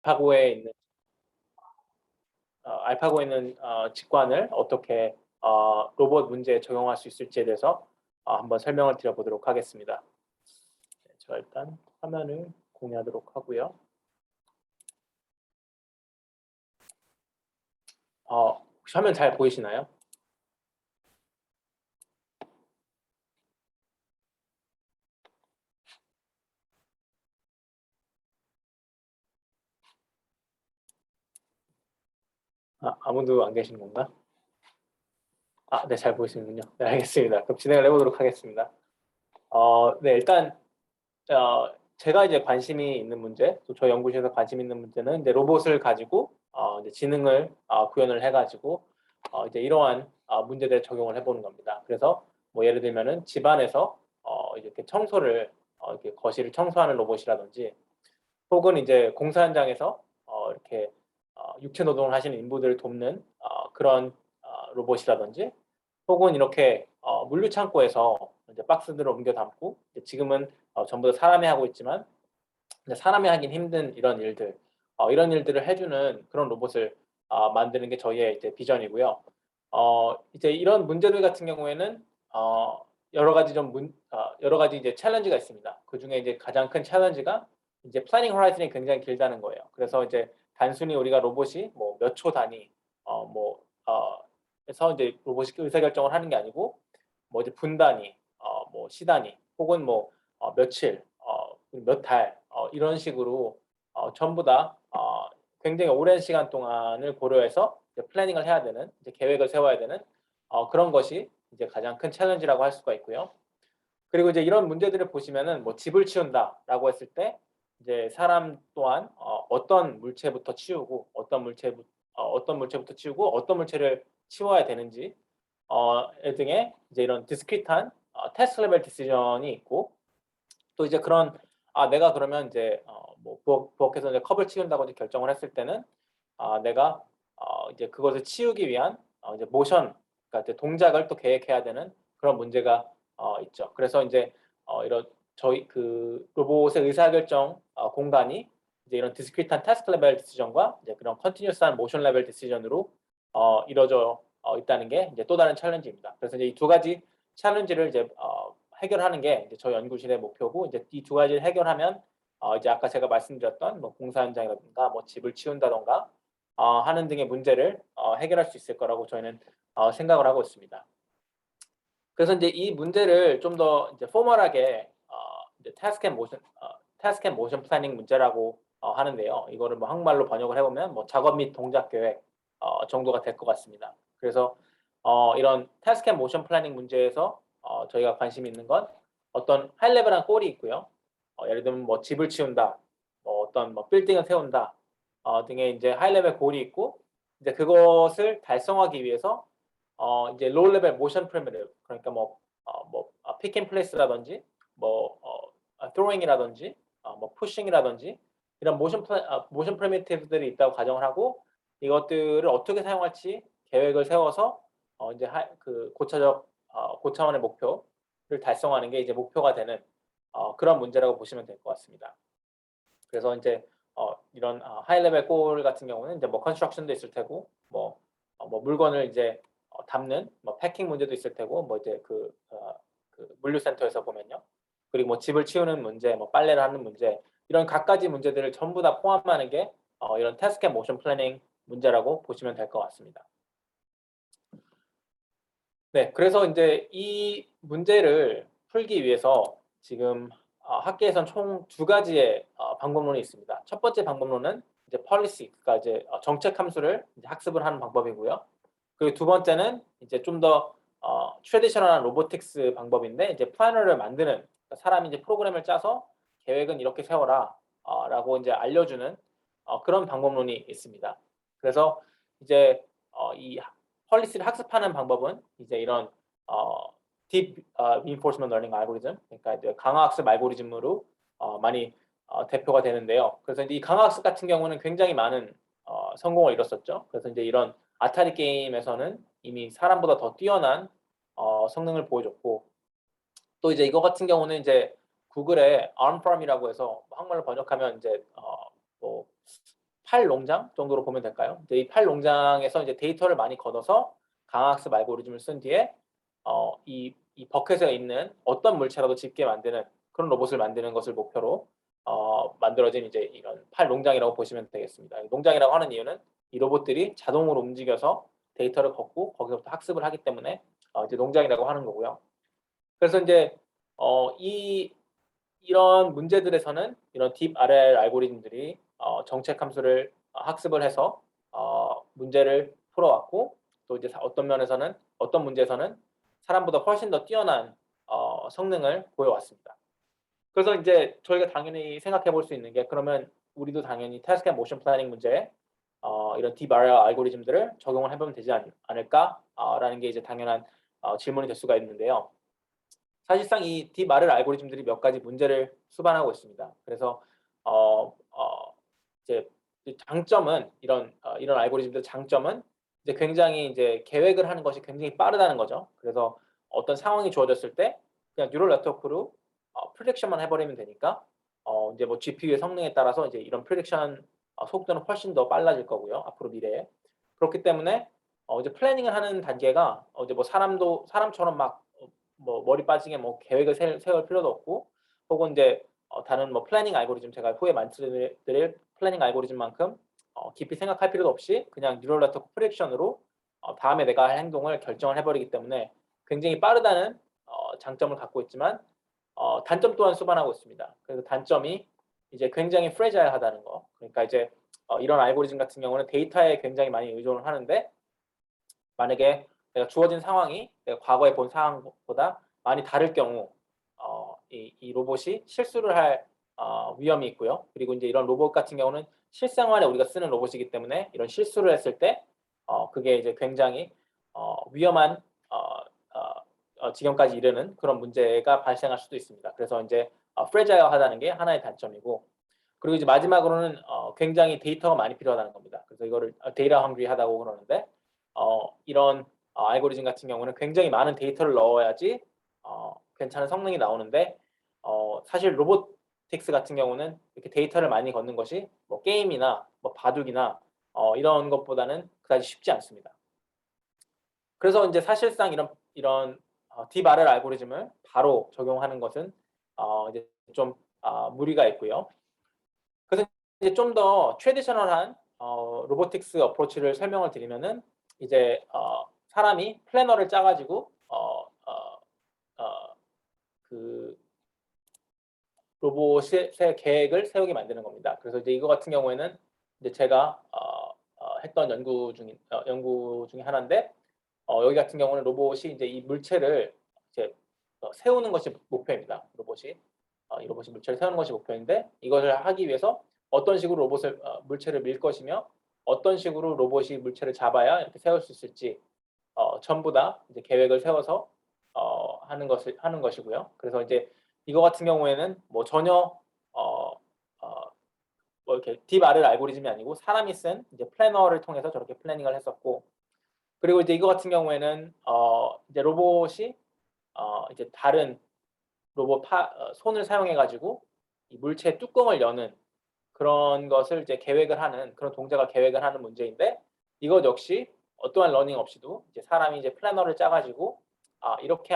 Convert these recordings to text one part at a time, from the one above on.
알파고에 있는 직관을 어떻게 로봇 문제에 적용할 수 있을지에 대해서 한번 설명을 드려보도록 하겠습니다. 네, 제가 일단 화면을 공유하도록 하고요. 혹시 화면 잘 보이시나요? 아무도 안 계신 건가? 네, 잘 보이시는군요. 네, 알겠습니다. 그럼 진행을 해보도록 하겠습니다. 네, 일단 제가 이제 관심이 있는 문제, 또 저희 연구실에서 관심 있는 문제는 이제 로봇을 가지고 이제 지능을 구현을 해가지고 이제 이러한 문제들에 적용을 해보는 겁니다. 그래서 뭐 예를 들면은 집안에서 이렇게 청소를 이렇게 거실을 청소하는 로봇이라든지, 혹은 이제 공사 현장에서 이렇게 육체 노동을 하시는 인부들을 돕는 그런 로봇이라든지, 혹은 이렇게 물류 창고에서 이제 박스들을 옮겨 담고, 지금은 전부 다 사람이 하고 있지만 사람이 하긴 힘든 이런 일들을 해주는 그런 로봇을 만드는 게 저희의 이제 비전이고요. 이제 이런 문제들 같은 경우에는 여러 가지 이제 챌린지가 있습니다. 그 중에 이제 가장 큰 챌린지가 이제 플래닝 호라이즌이 굉장히 길다는 거예요. 그래서 이제 단순히 우리가 로봇이 뭐 몇 초 단위 해서 이제 로봇이 의사결정을 하는 게 아니고, 뭐 이제 분 단위, 뭐 시 단위, 혹은 뭐 며칠, 몇 달, 이런 식으로 전부 다 굉장히 오랜 시간 동안을 고려해서 이제 플래닝을 해야 되는, 이제 계획을 세워야 되는 그런 것이 이제 가장 큰 챌린지라고 할 수가 있고요. 그리고 이제 이런 문제들을 보시면은 뭐 집을 치운다라고 했을 때 이제 사람 또한 어떤 물체부터 치우고 어떤 물체부터 치우고 어떤 물체를 치워야 되는지 등의 이제 이런 디스크릿한 테스트 레벨 디시전이 있고, 또 이제 그런 내가 그러면 이제 뭐 부엌에서 이제 컵을 치운다고 이제 결정을 했을 때는 내가 이제 그것을 치우기 위한 이제 모션, 그러니까 이제 동작을 또 계획해야 되는 그런 문제가 있죠. 그래서 이제 이런 저희 그 로봇의 의사결정 공간이 이제 이런 디스크릿한 태스크 레벨 디시전과 이제 그런 컨티뉴어스한 모션 레벨 디시전으로 이루어져 있다는 게 이제 또 다른 챌린지입니다. 그래서 이제 이 두 가지 챌린지를 이제 해결하는 게 이제 저희 연구실의 목표고, 이제 이 두 가지를 해결하면 이제 아까 제가 말씀드렸던 뭐 공사 현장이라든가 뭐 집을 치운다든가 하는 등의 문제를 해결할 수 있을 거라고 저희는 생각을 하고 있습니다. 그래서 이제 이 문제를 좀 더 이제 포멀하게 이제 태스크 앤 모션 플래닝 문제라고 하는데요. 이거를 뭐 한국말로 번역을 해보면 뭐 작업 및 동작 계획 정도가 될 것 같습니다. 그래서 이런 태스크 앤 모션 플래닝 문제에서 저희가 관심 있는 건 어떤 하이 레벨한 골이 있고요. 예를 들면 뭐 집을 치운다, 뭐 어떤 뭐 빌딩을 세운다 등의 이제 하이 레벨 골이 있고, 이제 그것을 달성하기 위해서 이제 로우 레벨 모션 프리미티브, 그러니까 픽 앤 플레이스라든지 뭐 throwing이라든지 뭐 pushing이라든지 이런 모션 프리미티브들이 있다고 가정을 하고, 이것들을 어떻게 사용할지 계획을 세워서 이제 그 고차원의 목표를 달성하는 게 이제 목표가 되는 그런 문제라고 보시면 될 것 같습니다. 그래서 이제 이런 하이 레벨 골 같은 경우는 이제 뭐 컨스트럭션도 있을 테고, 뭐 물건을 이제 담는 뭐 패킹 문제도 있을 테고, 뭐 이제 그 물류센터에서 보면요. 그리고 뭐 집을 치우는 문제, 뭐 빨래를 하는 문제, 이런 갖가지 문제들을 전부 다 포함하는 게 이런 태스크 앤 모션 플래닝 문제라고 보시면 될 것 같습니다. 네, 그래서 이제 이 문제를 풀기 위해서 지금 학계에선 총 두 가지의 방법론이 있습니다. 첫 번째 방법론은 이제 policy, 그러니까 이제 정책 함수를 이제 학습을 하는 방법이고요. 그리고 두 번째는 이제 좀 더 트래디셔널한 로보틱스 방법인데, 이제 플래너를 만드는, 그러니까 사람이 이제 프로그램을 짜서 계획은 이렇게 세워라 라고 이제 알려주는 그런 방법론이 있습니다. 그래서 이제 이 폴리시를 학습하는 방법은 이제 이런 Deep Reinforcement Learning 알고리즘, 그러니까 이제 강화학습 알고리즘으로 많이 대표가 되는데요. 그래서 이제 이 강화학습 같은 경우는 굉장히 많은 성공을 이뤘었죠. 그래서 이제 이런 아타리 게임에서는 이미 사람보다 더 뛰어난 성능을 보여줬고, 또 이제 이거 같은 경우는 이제 구글의 ARM farm이라고 해서 한국말로 번역하면 이제 뭐 팔 농장 정도로 보면 될까요? 이 팔 농장에서 이제 데이터를 많이 걷어서 강학습 알고리즘을 쓴 뒤에 이 버켓에 있는 어떤 물체라도 짚게 만드는 그런 로봇을 만드는 것을 목표로 만들어진 이제 이런 팔 농장이라고 보시면 되겠습니다. 농장이라고 하는 이유는 이 로봇들이 자동으로 움직여서 데이터를 걷고 거기서부터 학습을 하기 때문에 이제 농장이라고 하는 거고요. 그래서 이제 이런 문제들에서는 이런 딥 RL 알고리즘들이 정책 함수를 학습을 해서 문제를 풀어왔고, 또 이제 어떤 문제에서는 사람보다 훨씬 더 뛰어난 성능을 보여왔습니다. 그래서 이제 저희가 당연히 생각해 볼 수 있는 게, 그러면 우리도 당연히 태스크 앤 모션 플래닝 문제에 이런 딥 RL 알고리즘들을 적용을 해보면 되지 않을까라는 게 이제 당연한 질문이 될 수가 있는데요. 사실상 이 딥 RL 알고리즘들이 몇 가지 문제를 수반하고 있습니다. 그래서 이제 장점은 이런 알고리즘들 장점은 이제 굉장히 이제 계획을 하는 것이 굉장히 빠르다는 거죠. 그래서 어떤 상황이 주어졌을 때 그냥 뉴럴 네트워크로 프리딕션만 해버리면 되니까 이제 뭐 GPU의 성능에 따라서 이제 이런 프리딕션 속도는 훨씬 더 빨라질 거고요. 앞으로 미래에. 그렇기 때문에 이제 플래닝을 하는 단계가 이제 뭐 사람처럼 막 뭐 머리 빠지게 뭐 계획을 세울 필요도 없고, 혹은 이제 다른 뭐 플래닝 알고리즘, 제가 후에 말씀드릴 플래닝 알고리즘만큼 깊이 생각할 필요도 없이 그냥 뉴럴 네트워크 프리딕션으로 다음에 내가 할 행동을 결정을 해버리기 때문에 굉장히 빠르다는 장점을 갖고 있지만 단점 또한 수반하고 있습니다. 그래서 단점이 이제 굉장히 프레자일하다는 거. 그러니까 이제 이런 알고리즘 같은 경우는 데이터에 굉장히 많이 의존을 하는데, 만약에 내가 주어진 상황이 내가 과거에 본 상황보다 많이 다를 경우 이 로봇이 실수를 할 위험이 있고요. 그리고 이제 이런 로봇 같은 경우는 실생활에 우리가 쓰는 로봇이기 때문에 이런 실수를 했을 때 그게 이제 굉장히 위험한 지경까지 이르는 그런 문제가 발생할 수도 있습니다. 그래서 이제 프레자일하다는 게 하나의 단점이고, 그리고 이제 마지막으로는 굉장히 데이터가 많이 필요하다는 겁니다. 그래서 이거를 데이터 헝그리하다고 그러는데, 이런 알고리즘 같은 경우는 굉장히 많은 데이터를 넣어야지 괜찮은 성능이 나오는데, 사실 로보틱스 같은 경우는 이렇게 데이터를 많이 걷는 것이 뭐 게임이나 뭐 바둑이나 이런 것보다는 그다지 쉽지 않습니다. 그래서 이제 사실상 이런 딥 RL 알고리즘을 바로 적용하는 것은 이제 좀 무리가 있고요. 그래서 이제 좀 더 트래디셔널한 로보틱스 어프로치를 설명을 드리면은, 이제 사람이 플래너를 짜 가지고 그 로봇의 계획을 세우게 만드는 겁니다. 그래서 이제 이거 같은 경우에는 이제 제가 했던 연구 중에 하나인데, 여기 같은 경우는 로봇이 이제 이 물체를 이제 세우는 것이 목표입니다. 이 로봇이 물체를 세우는 것이 목표인데, 이것을 하기 위해서 어떤 식으로 물체를 밀 것이며 어떤 식으로 로봇이 물체를 잡아야 이렇게 세울 수 있을지 전부 다 이제 계획을 세워서 하는 것이고요. 그래서 이제 이거 같은 경우에는 뭐 전혀 뭐 이렇게 딥 RL 알고리즘이 아니고 사람이 쓴 이제 플래너를 통해서 저렇게 플래닝을 했었고, 그리고 이제 이거 같은 경우에는 이제 로봇이 이제 다른 손을 사용해 가지고 이 물체의 뚜껑을 여는 그런 것을 이제 그런 동작을 계획을 하는 문제인데, 이것 역시 어떠한 러닝 없이도 이제 사람이 이제 플래너를 짜 가지고 이렇게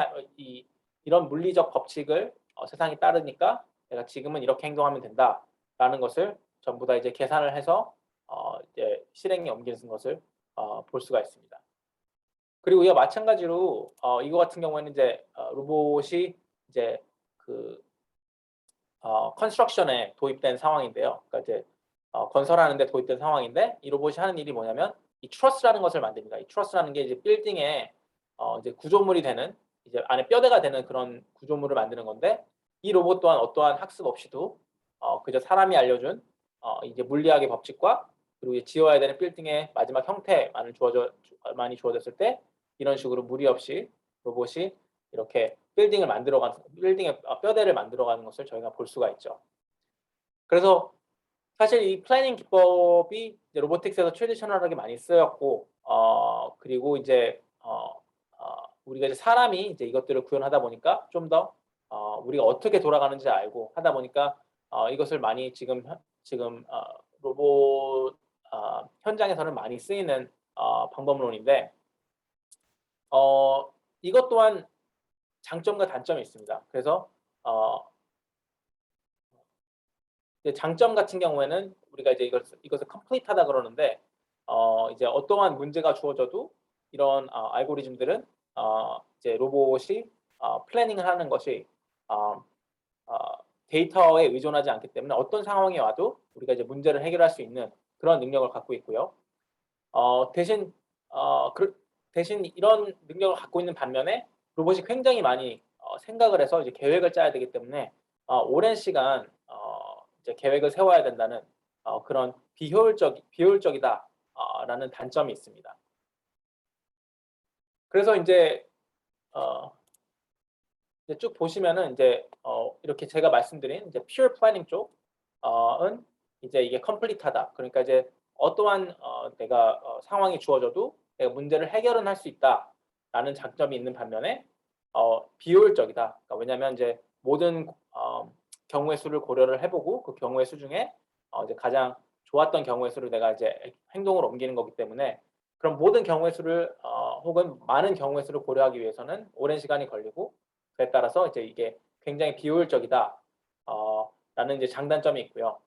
이런 물리적 법칙을 세상이 따르니까 내가 지금은 이렇게 행동하면 된다라는 것을 전부 다 이제 계산을 해서 이제 실행에 옮기는 것을 볼 수가 있습니다. 그리고 이와 마찬가지로 이거 같은 경우에는 이제 로봇이 이제 그 컨스트럭션에 도입된 상황인데요. 그러니까 이제 건설하는 데 도입된 상황인데, 이 로봇이 하는 일이 뭐냐면 이 트러스라는 것을 만듭니다. 이 트러스라는 게 이제 빌딩에 이제 구조물이 되는, 이제 안에 뼈대가 되는 그런 구조물을 만드는 건데, 이 로봇 또한 어떠한 학습 없이도 그저 사람이 알려준 이제 물리학의 법칙과, 그리고 이제 지어야 되는 빌딩의 마지막 형태만이 주어졌을 때 이런 식으로 무리 없이 로봇이 이렇게 빌딩의 뼈대를 만들어가는 것을 저희가 볼 수가 있죠. 그래서 사실 이 플래닝 기법이 이제 로보틱스에서 트래디셔널하게 많이 쓰였고, 그리고 이제 우리가 이제 사람이 이제 이것들을 구현하다 보니까 좀 더 우리가 어떻게 돌아가는지 알고 하다 보니까 이것을 많이 지금 로봇 현장에서는 많이 쓰이는 방법론인데 어, 이것 또한 장점과 단점이 있습니다. 그래서 어, 이제 장점 같은 경우에는 우리가 이제 이것을 컴플리트하다 그러는데 이제 어떠한 문제가 주어져도 이런 알고리즘들은 이제 로봇이 플래닝을 하는 것이 어, 어, 데이터에 의존하지 않기 때문에 어떤 상황이 와도 우리가 이제 문제를 해결할 수 있는 그런 능력을 갖고 있고요. 대신 대신 이런 능력을 갖고 있는 반면에 로봇이 굉장히 많이 생각을 해서 이제 계획을 짜야 되기 때문에 오랜 시간 이제 계획을 세워야 된다는 그런 비효율적이다라는 단점이 있습니다. 그래서 이제 어, 이제 쭉 보시면은 이제 이렇게 제가 말씀드린 이제 pure planning 쪽은 이제 이게 컴플리트하다. 그러니까 이제 어떠한 내가 상황이 주어져도 내가 문제를 해결은 할 수 있다라는 장점이 있는 반면에 비효율적이다. 그러니까 왜냐하면 이제 모든 경우의 수를 고려를 해보고 그 경우의 수 중에 이제 가장 좋았던 경우의 수를 내가 이제 행동으로 옮기는 거기 때문에 그럼 모든 경우의 수를 혹은 많은 경우의 수를 고려하기 위해서는 오랜 시간이 걸리고 그에 따라서 이제 이게 굉장히 비효율적이다 라는 이제 장단점이 있고요.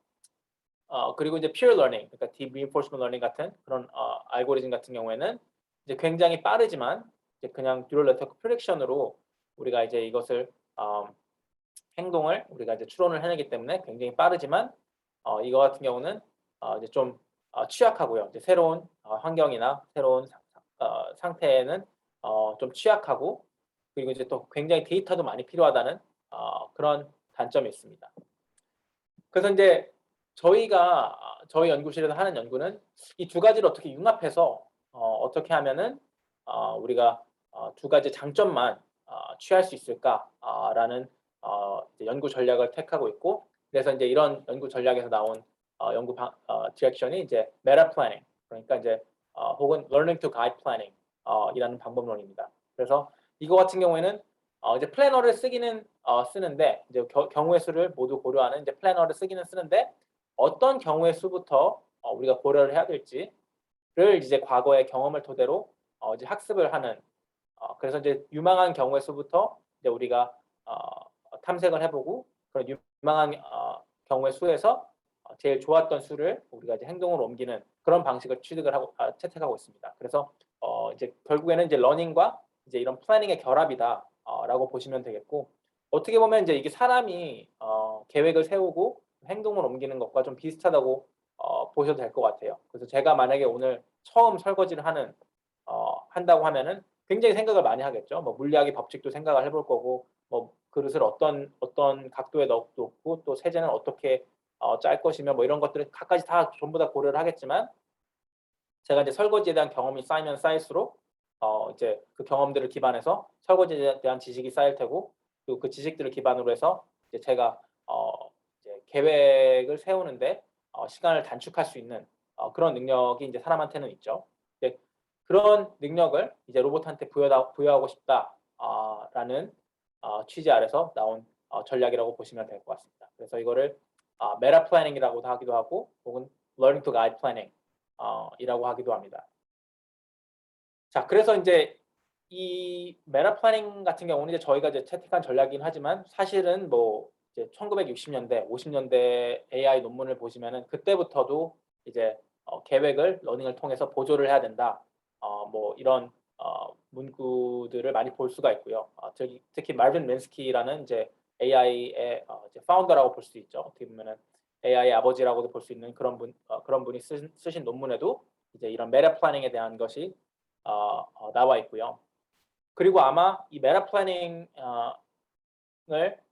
그리고 이제 pure learning, 그러니까 deep reinforcement learning 같은 그런 알고리즘 같은 경우에는 이제 굉장히 빠르지만 이제 그냥 neural network prediction으로 우리가 이제 이것을 행동을 우리가 이제 추론을 해내기 때문에 굉장히 빠르지만 이거 같은 경우는 이제 좀 취약하고요. 이제 새로운 환경이나 새로운 상태에는 좀 취약하고 그리고 이제 또 굉장히 데이터도 많이 필요하다는 그런 단점이 있습니다. 그래서 이제 저희가 저희 연구실에서 하는 연구는 이 두 가지를 어떻게 융합해서 어떻게 하면은 우리가 두 가지 장점만 취할 수 있을까라는 연구 전략을 택하고 있고 그래서 이제 이런 연구 전략에서 나온 연구 디렉션이 이제 메타 플래닝 그러니까 이제 혹은 learning to guide planning 이라는 방법론입니다. 그래서 이거 같은 경우에는 이제 플래너를 쓰기는 쓰는데 이제 경우의 수를 모두 고려하는 이제 플래너를 쓰기는 쓰는데 어떤 경우의 수부터 우리가 고려를 해야 될지를 이제 과거의 경험을 토대로 이제 학습을 하는 그래서 이제 유망한 경우의 수부터 이제 우리가 탐색을 해보고 그런 유망한 경우의 수에서 제일 좋았던 수를 우리가 이제 행동으로 옮기는 그런 방식을 취득을 하고 채택하고 있습니다. 그래서 이제 결국에는 이제 러닝과 이제 이런 플래닝의 결합이다라고 보시면 되겠고 어떻게 보면 이제 이게 사람이 계획을 세우고 행동을 옮기는 것과 좀 비슷하다고 보셔도 될 것 같아요. 그래서 제가 만약에 오늘 처음 설거지를 한다고 하면은 굉장히 생각을 많이 하겠죠. 뭐 물리학의 법칙도 생각을 해볼 거고, 뭐 그릇을 어떤 각도에 놓고 또 세제는 어떻게 짤 것이며 뭐 이런 것들을 각가지 다 전부 다 고려를 하겠지만 제가 이제 설거지에 대한 경험이 쌓이면 쌓일수록 이제 그 경험들을 기반해서 설거지에 대한 지식이 쌓일 테고 그리고 그 지식들을 기반으로 해서 이제 제가 이제 계획을 세우는데 시간을 단축할 수 있는 그런 능력이 이제 사람한테는 있죠. 이제 그런 능력을 이제 로봇한테 부여하고 싶다라는 취지 아래서 나온 전략이라고 보시면 될 것 같습니다. 그래서 이거를 메타 플래닝이라고도 하기도 하고 혹은 learning to guide planning 이라고 하기도 합니다. 자, 그래서 이제 이 메타 플래닝 같은 경우는 이제 저희가 이제 채택한 전략이긴 하지만 사실은 뭐 이제 1960년대, 50년대 AI 논문을 보시면은 그때부터도 이제 계획을 러닝을 통해서 보조를 해야 된다. 뭐 이런 문구들을 많이 볼 수가 있고요. 특히 말빈 맨스키라는 이제 AI의 이제 파운더라고 볼 수 있죠. 어떻게 보면은 AI의 아버지라고도 볼 수 있는 그런 분이 쓰신 논문에도 이제 이런 메타 플래닝에 대한 것이 나와 있고요. 그리고 아마 이 메타 플래닝을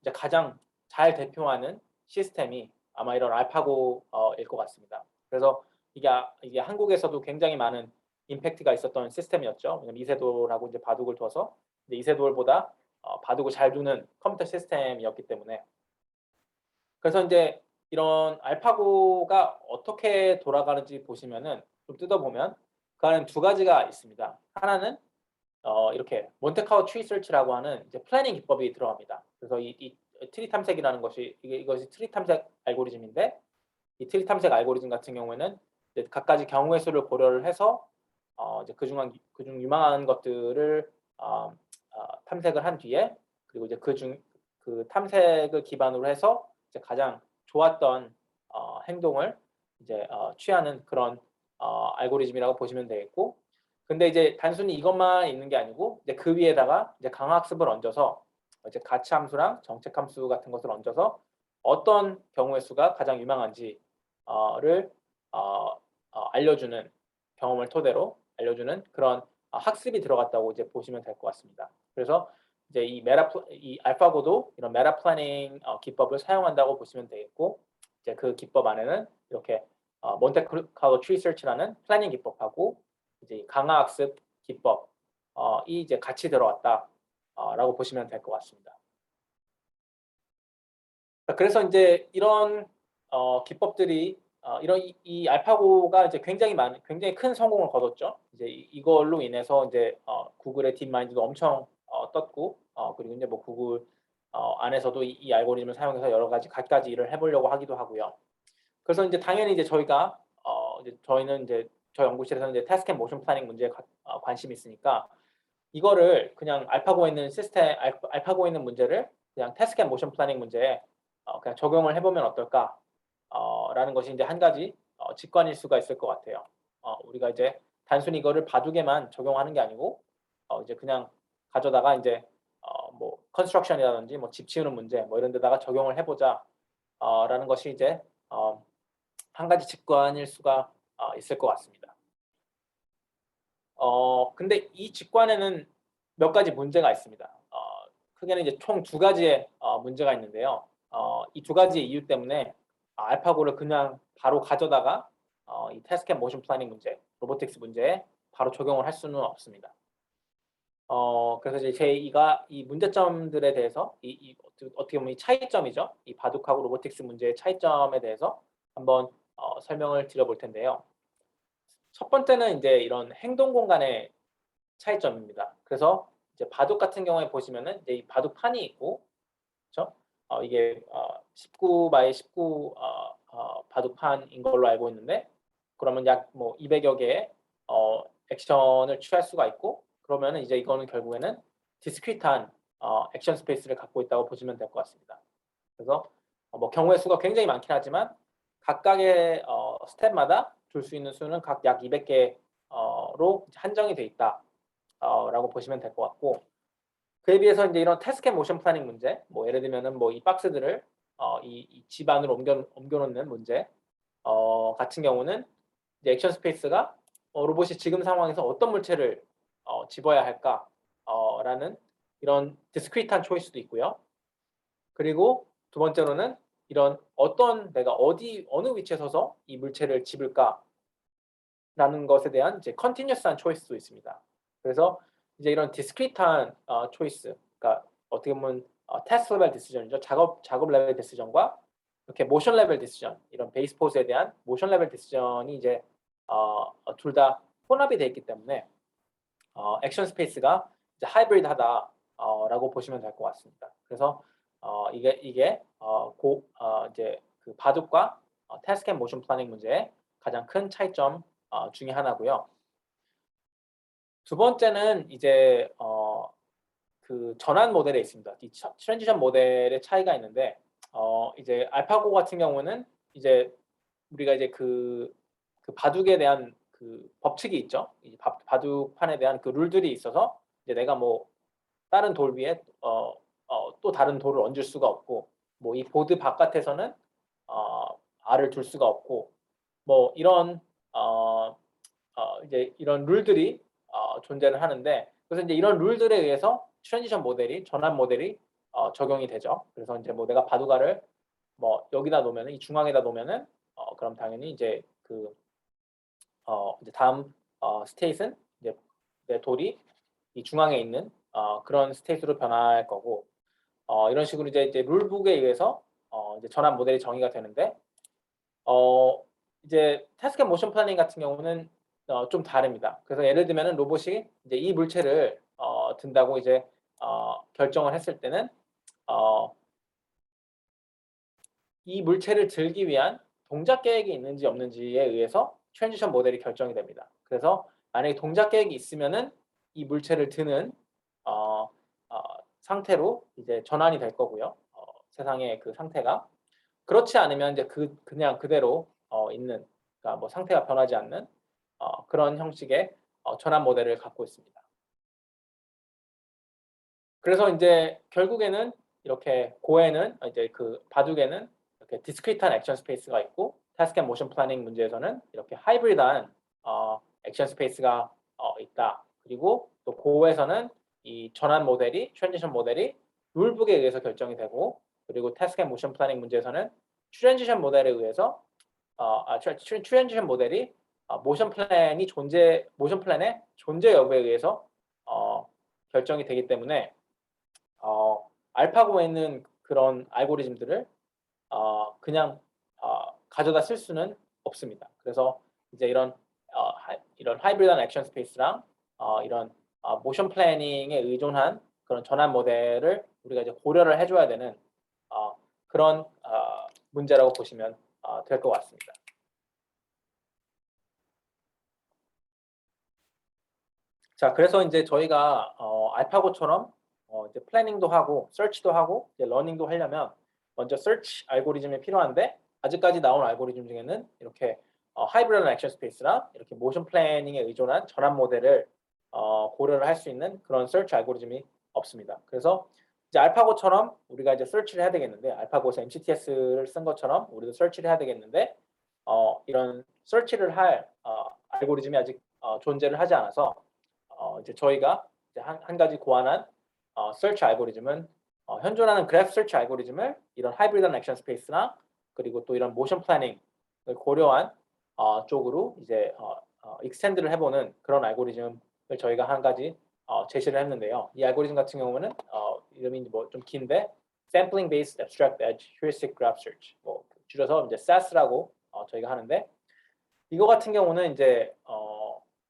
이제 가장 잘 대표하는 시스템이 아마 이런 알파고일 것 같습니다. 그래서 이게 한국에서도 굉장히 많은 임팩트가 있었던 시스템이었죠. 왜냐면 이세돌하고 이제 바둑을 둬서 이제 이세돌보다 바둑을 잘 두는 컴퓨터 시스템이었기 때문에 그래서 이제 이런 알파고가 어떻게 돌아가는지 보시면은 좀 뜯어보면 그 안에 두 가지가 있습니다. 하나는 이렇게 몬테카르로 트리 서치라고 하는 이제 플래닝 기법이 들어갑니다. 그래서 이 트리 탐색이라는 것이 이것이 트리 탐색 알고리즘인데 이 트리 탐색 알고리즘 같은 경우에는 이제 각가지 경우의 수를 고려를 해서 이제 그중 유망한 것들을 탐색을 한 뒤에, 그리고 이제 그 탐색을 기반으로 해서 이제 가장 좋았던 행동을 이제 취하는 그런 알고리즘이라고 보시면 되겠고, 근데 이제 단순히 이것만 있는 게 아니고 이제 그 위에다가 이제 강화학습을 얹어서 이제 가치 함수랑 정책 함수 같은 것을 얹어서 어떤 경우의 수가 가장 유망한지를 알려주는, 경험을 토대로 알려주는 그런 학습이 들어갔다고 이제 보시면 될 것 같습니다. 그래서 이제 이 알파고도 이런 메타 플래닝 기법을 사용한다고 보시면 되겠고, 이제 그 기법 안에는 이렇게 몬테카를로 트리 서치라는 플래닝 기법하고 이제 강화 학습 기법이 이제 같이 들어왔다라고 보시면 될 것 같습니다. 그래서 이제 이런 기법들이 이런 이 알파고가 이제 굉장히 큰 성공을 거뒀죠. 이제 이걸로 인해서 이제 구글의 딥마인드도 엄청 떴고, 그리고 이제 뭐 구글 안에서도 이 알고리즘을 사용해서 여러 가지 갖가지 일을 해보려고 하기도 하고요. 그래서 이제 당연히 이제 저희는 이제 저희 연구실에서는 이제 태스크 앤 모션 플래닝 문제에 관심이 있으니까 이거를 그냥 알파고에 있는 문제를 그냥 태스크 앤 모션 플래닝 문제에 그냥 적용을 해보면 어떨까? 라는 것이 이제 한 가지 직관일 수가 있을 것 같아요. 우리가 이제 단순히 이거를 바둑에만 적용하는 게 아니고 이제 그냥 가져다가 이제 뭐 컨스트럭션이라든지 뭐 집 치우는 문제 뭐 이런 데다가 적용을 해보자 라는 것이 이제 한 가지 직관일 수가 있을 것 같습니다. 근데 이 직관에는 몇 가지 문제가 있습니다. 크게는 이제 총 두 가지의 문제가 있는데요. 이 두 가지 이유 때문에 알파고를 그냥 바로 가져다가 이 태스크 앤 모션 플래닝 문제, 로보틱스 문제에 바로 적용을 할 수는 없습니다. 그래서 이제 제가 이 문제점들에 대해서 어떻게 보면 이 차이점이죠. 이 바둑하고 로보틱스 문제의 차이점에 대해서 한번 설명을 드려볼 텐데요. 첫 번째는 이제 이런 행동 공간의 차이점입니다. 그래서 이제 바둑 같은 경우에 보시면은 이제 이 바둑판이 있고, 그렇죠? 이게 19 바이 19 바둑판인 걸로 알고 있는데, 그러면 약 뭐 200여 개의 액션을 취할 수가 있고, 그러면은 이제 이거는 결국에는 디스크리트한 액션 스페이스를 갖고 있다고 보시면 될 것 같습니다. 그래서 뭐 경우의 수가 굉장히 많긴 하지만 각각의 스텝마다 줄 수 있는 수는 각 약 200개로 한정이 돼 있다라고 보시면 될 것 같고, 그에 비해서 이제 이런 태스크 앤 모션 플래닝 문제, 뭐 예를 들면은 뭐 이 박스들을 이 집 안으로 옮겨 놓는 문제 같은 경우는 이제 액션 스페이스가 로봇이 지금 상황에서 어떤 물체를 집어야 할까 라는 이런 디스크리트한 초이스도 있고요. 그리고 두 번째로는 이런 내가 어느 위치에 서서 이 물체를 집을까라는 것에 대한 이제 컨티뉴어스한 초이스도 있습니다. 그래서 이제 이런 디스크리트한 초이스, 그러니까 어떻게 보면 테스트 레벨 디시전이죠. 작업 레벨 디시전과 이렇게 모션 레벨 디시전, 이런 베이스 포즈에 대한 모션 레벨 디시전이 이제 둘 다 혼합이 되어 있기 때문에 액션 스페이스가 이제 하이브리드하다라고 보시면 될 것 같습니다. 그래서 이게 이제 그 바둑과 태스크 앤 모션 플래닝 문제의 가장 큰 차이점 중에 하나고요. 두 번째는 이제 그 전환 모델에 있습니다. 이 트랜지션 모델의 차이가 있는데, 이제 알파고 같은 경우는 이제 우리가 이제 그 바둑에 대한 그 법칙이 있죠. 이 바둑판에 대한 그 룰들이 있어서 이제 내가 뭐 다른 돌 위에 또 다른 돌을 얹을 수가 없고, 뭐 이 보드 바깥에서는 알을 둘 수가 없고, 뭐 이런 이제 이런 룰들이 존재를 하는데, 그래서 이제 이런 룰들에 의해서 트랜지션 모델이 전환 모델이 적용이 되죠. 그래서 이제 뭐 내가 바둑알을 뭐 여기다 놓으면은, 이 중앙에다 놓으면은 그럼 당연히 이제 이제 다음 스테이트는 이제 내 돌이 이 중앙에 있는 그런 스테이트로 변할 거고, 이런 식으로 이제 룰북에 의해서 이제 전환 모델이 정의가 되는데, 이제 태스크 앤 모션 플래닝 같은 경우는 좀 다릅니다. 그래서 예를 들면은 로봇이 이제 이 물체를 든다고 이제 결정을 했을 때는 이 물체를 들기 위한 동작 계획이 있는지 없는지에 의해서 트랜지션 모델이 결정이 됩니다. 그래서 만약에 동작 계획이 있으면은 이 물체를 드는 상태로 이제 전환이 될 거고요. 세상의 그 상태가. 그렇지 않으면 이제 그냥 그대로 있는, 그러니까 뭐 상태가 변하지 않는 그런 형식의 전환 모델을 갖고 있습니다. 그래서 이제 결국에는 이렇게 고에는 이제 그 바둑에는 이렇게 디스크리트한 액션 스페이스가 있고, 타스크 앤 모션 플래닝 문제에서는 이렇게 하이브리드한 액션 스페이스가 있다. 그리고 또 고에서는 이 전환 모델이, 트랜지션 모델이 룰북에 의해서 결정이 되고, 그리고 타스크 앤 모션 플래닝 문제에서는 트랜지션 모델에 의해서 트랜지션 모델이 모션 플랜의 존재 여부에 의해서 결정이 되기 때문에 알파고에 있는 그런 알고리즘들을 그냥 가져다 쓸 수는 없습니다. 그래서 이제 이런 하이브리드한 액션 스페이스랑 이런 모션 플래닝에 의존한 그런 전환 모델을 우리가 이제 고려를 해줘야 되는 그런 문제라고 보시면 될 것 같습니다. 자, 그래서 이제 저희가 알파고처럼 이제 플래닝도 하고 서치도 하고 이제 러닝도 하려면 먼저 서치 알고리즘이 필요한데, 아직까지 나온 알고리즘 중에는 이렇게 하이브리드 액션 스페이스랑 이렇게 모션 플래닝에 의존한 전환 모델을 고려를 할 수 있는 그런 서치 알고리즘이 없습니다. 그래서 이제 알파고처럼 우리가 이제 서치를 해야 되겠는데, 알파고에서 MCTS를 쓴 것처럼 우리도 서치를 해야 되겠는데, 이런 서치를 할 알고리즘이 아직 존재를 하지 않아서 이제 저희가 이제 한 가지 고안한 search 알고리즘은 현존하는 그래프 search 알고리즘을 이런 하이브리드 액션 스페이스나 그리고 또 이런 모션 플래닝을 고려한 쪽으로 이제 익스텐드를 해보는 그런 알고리즘을 저희가 한 가지 제시를 했는데요. 이 알고리즘 같은 경우는 이름이 뭐 좀 긴데 Sampling Based Abstract Edge Heuristic Graph Search, 뭐 줄여서 이제 SAS라고 저희가 하는데, 이거 같은 경우는 이제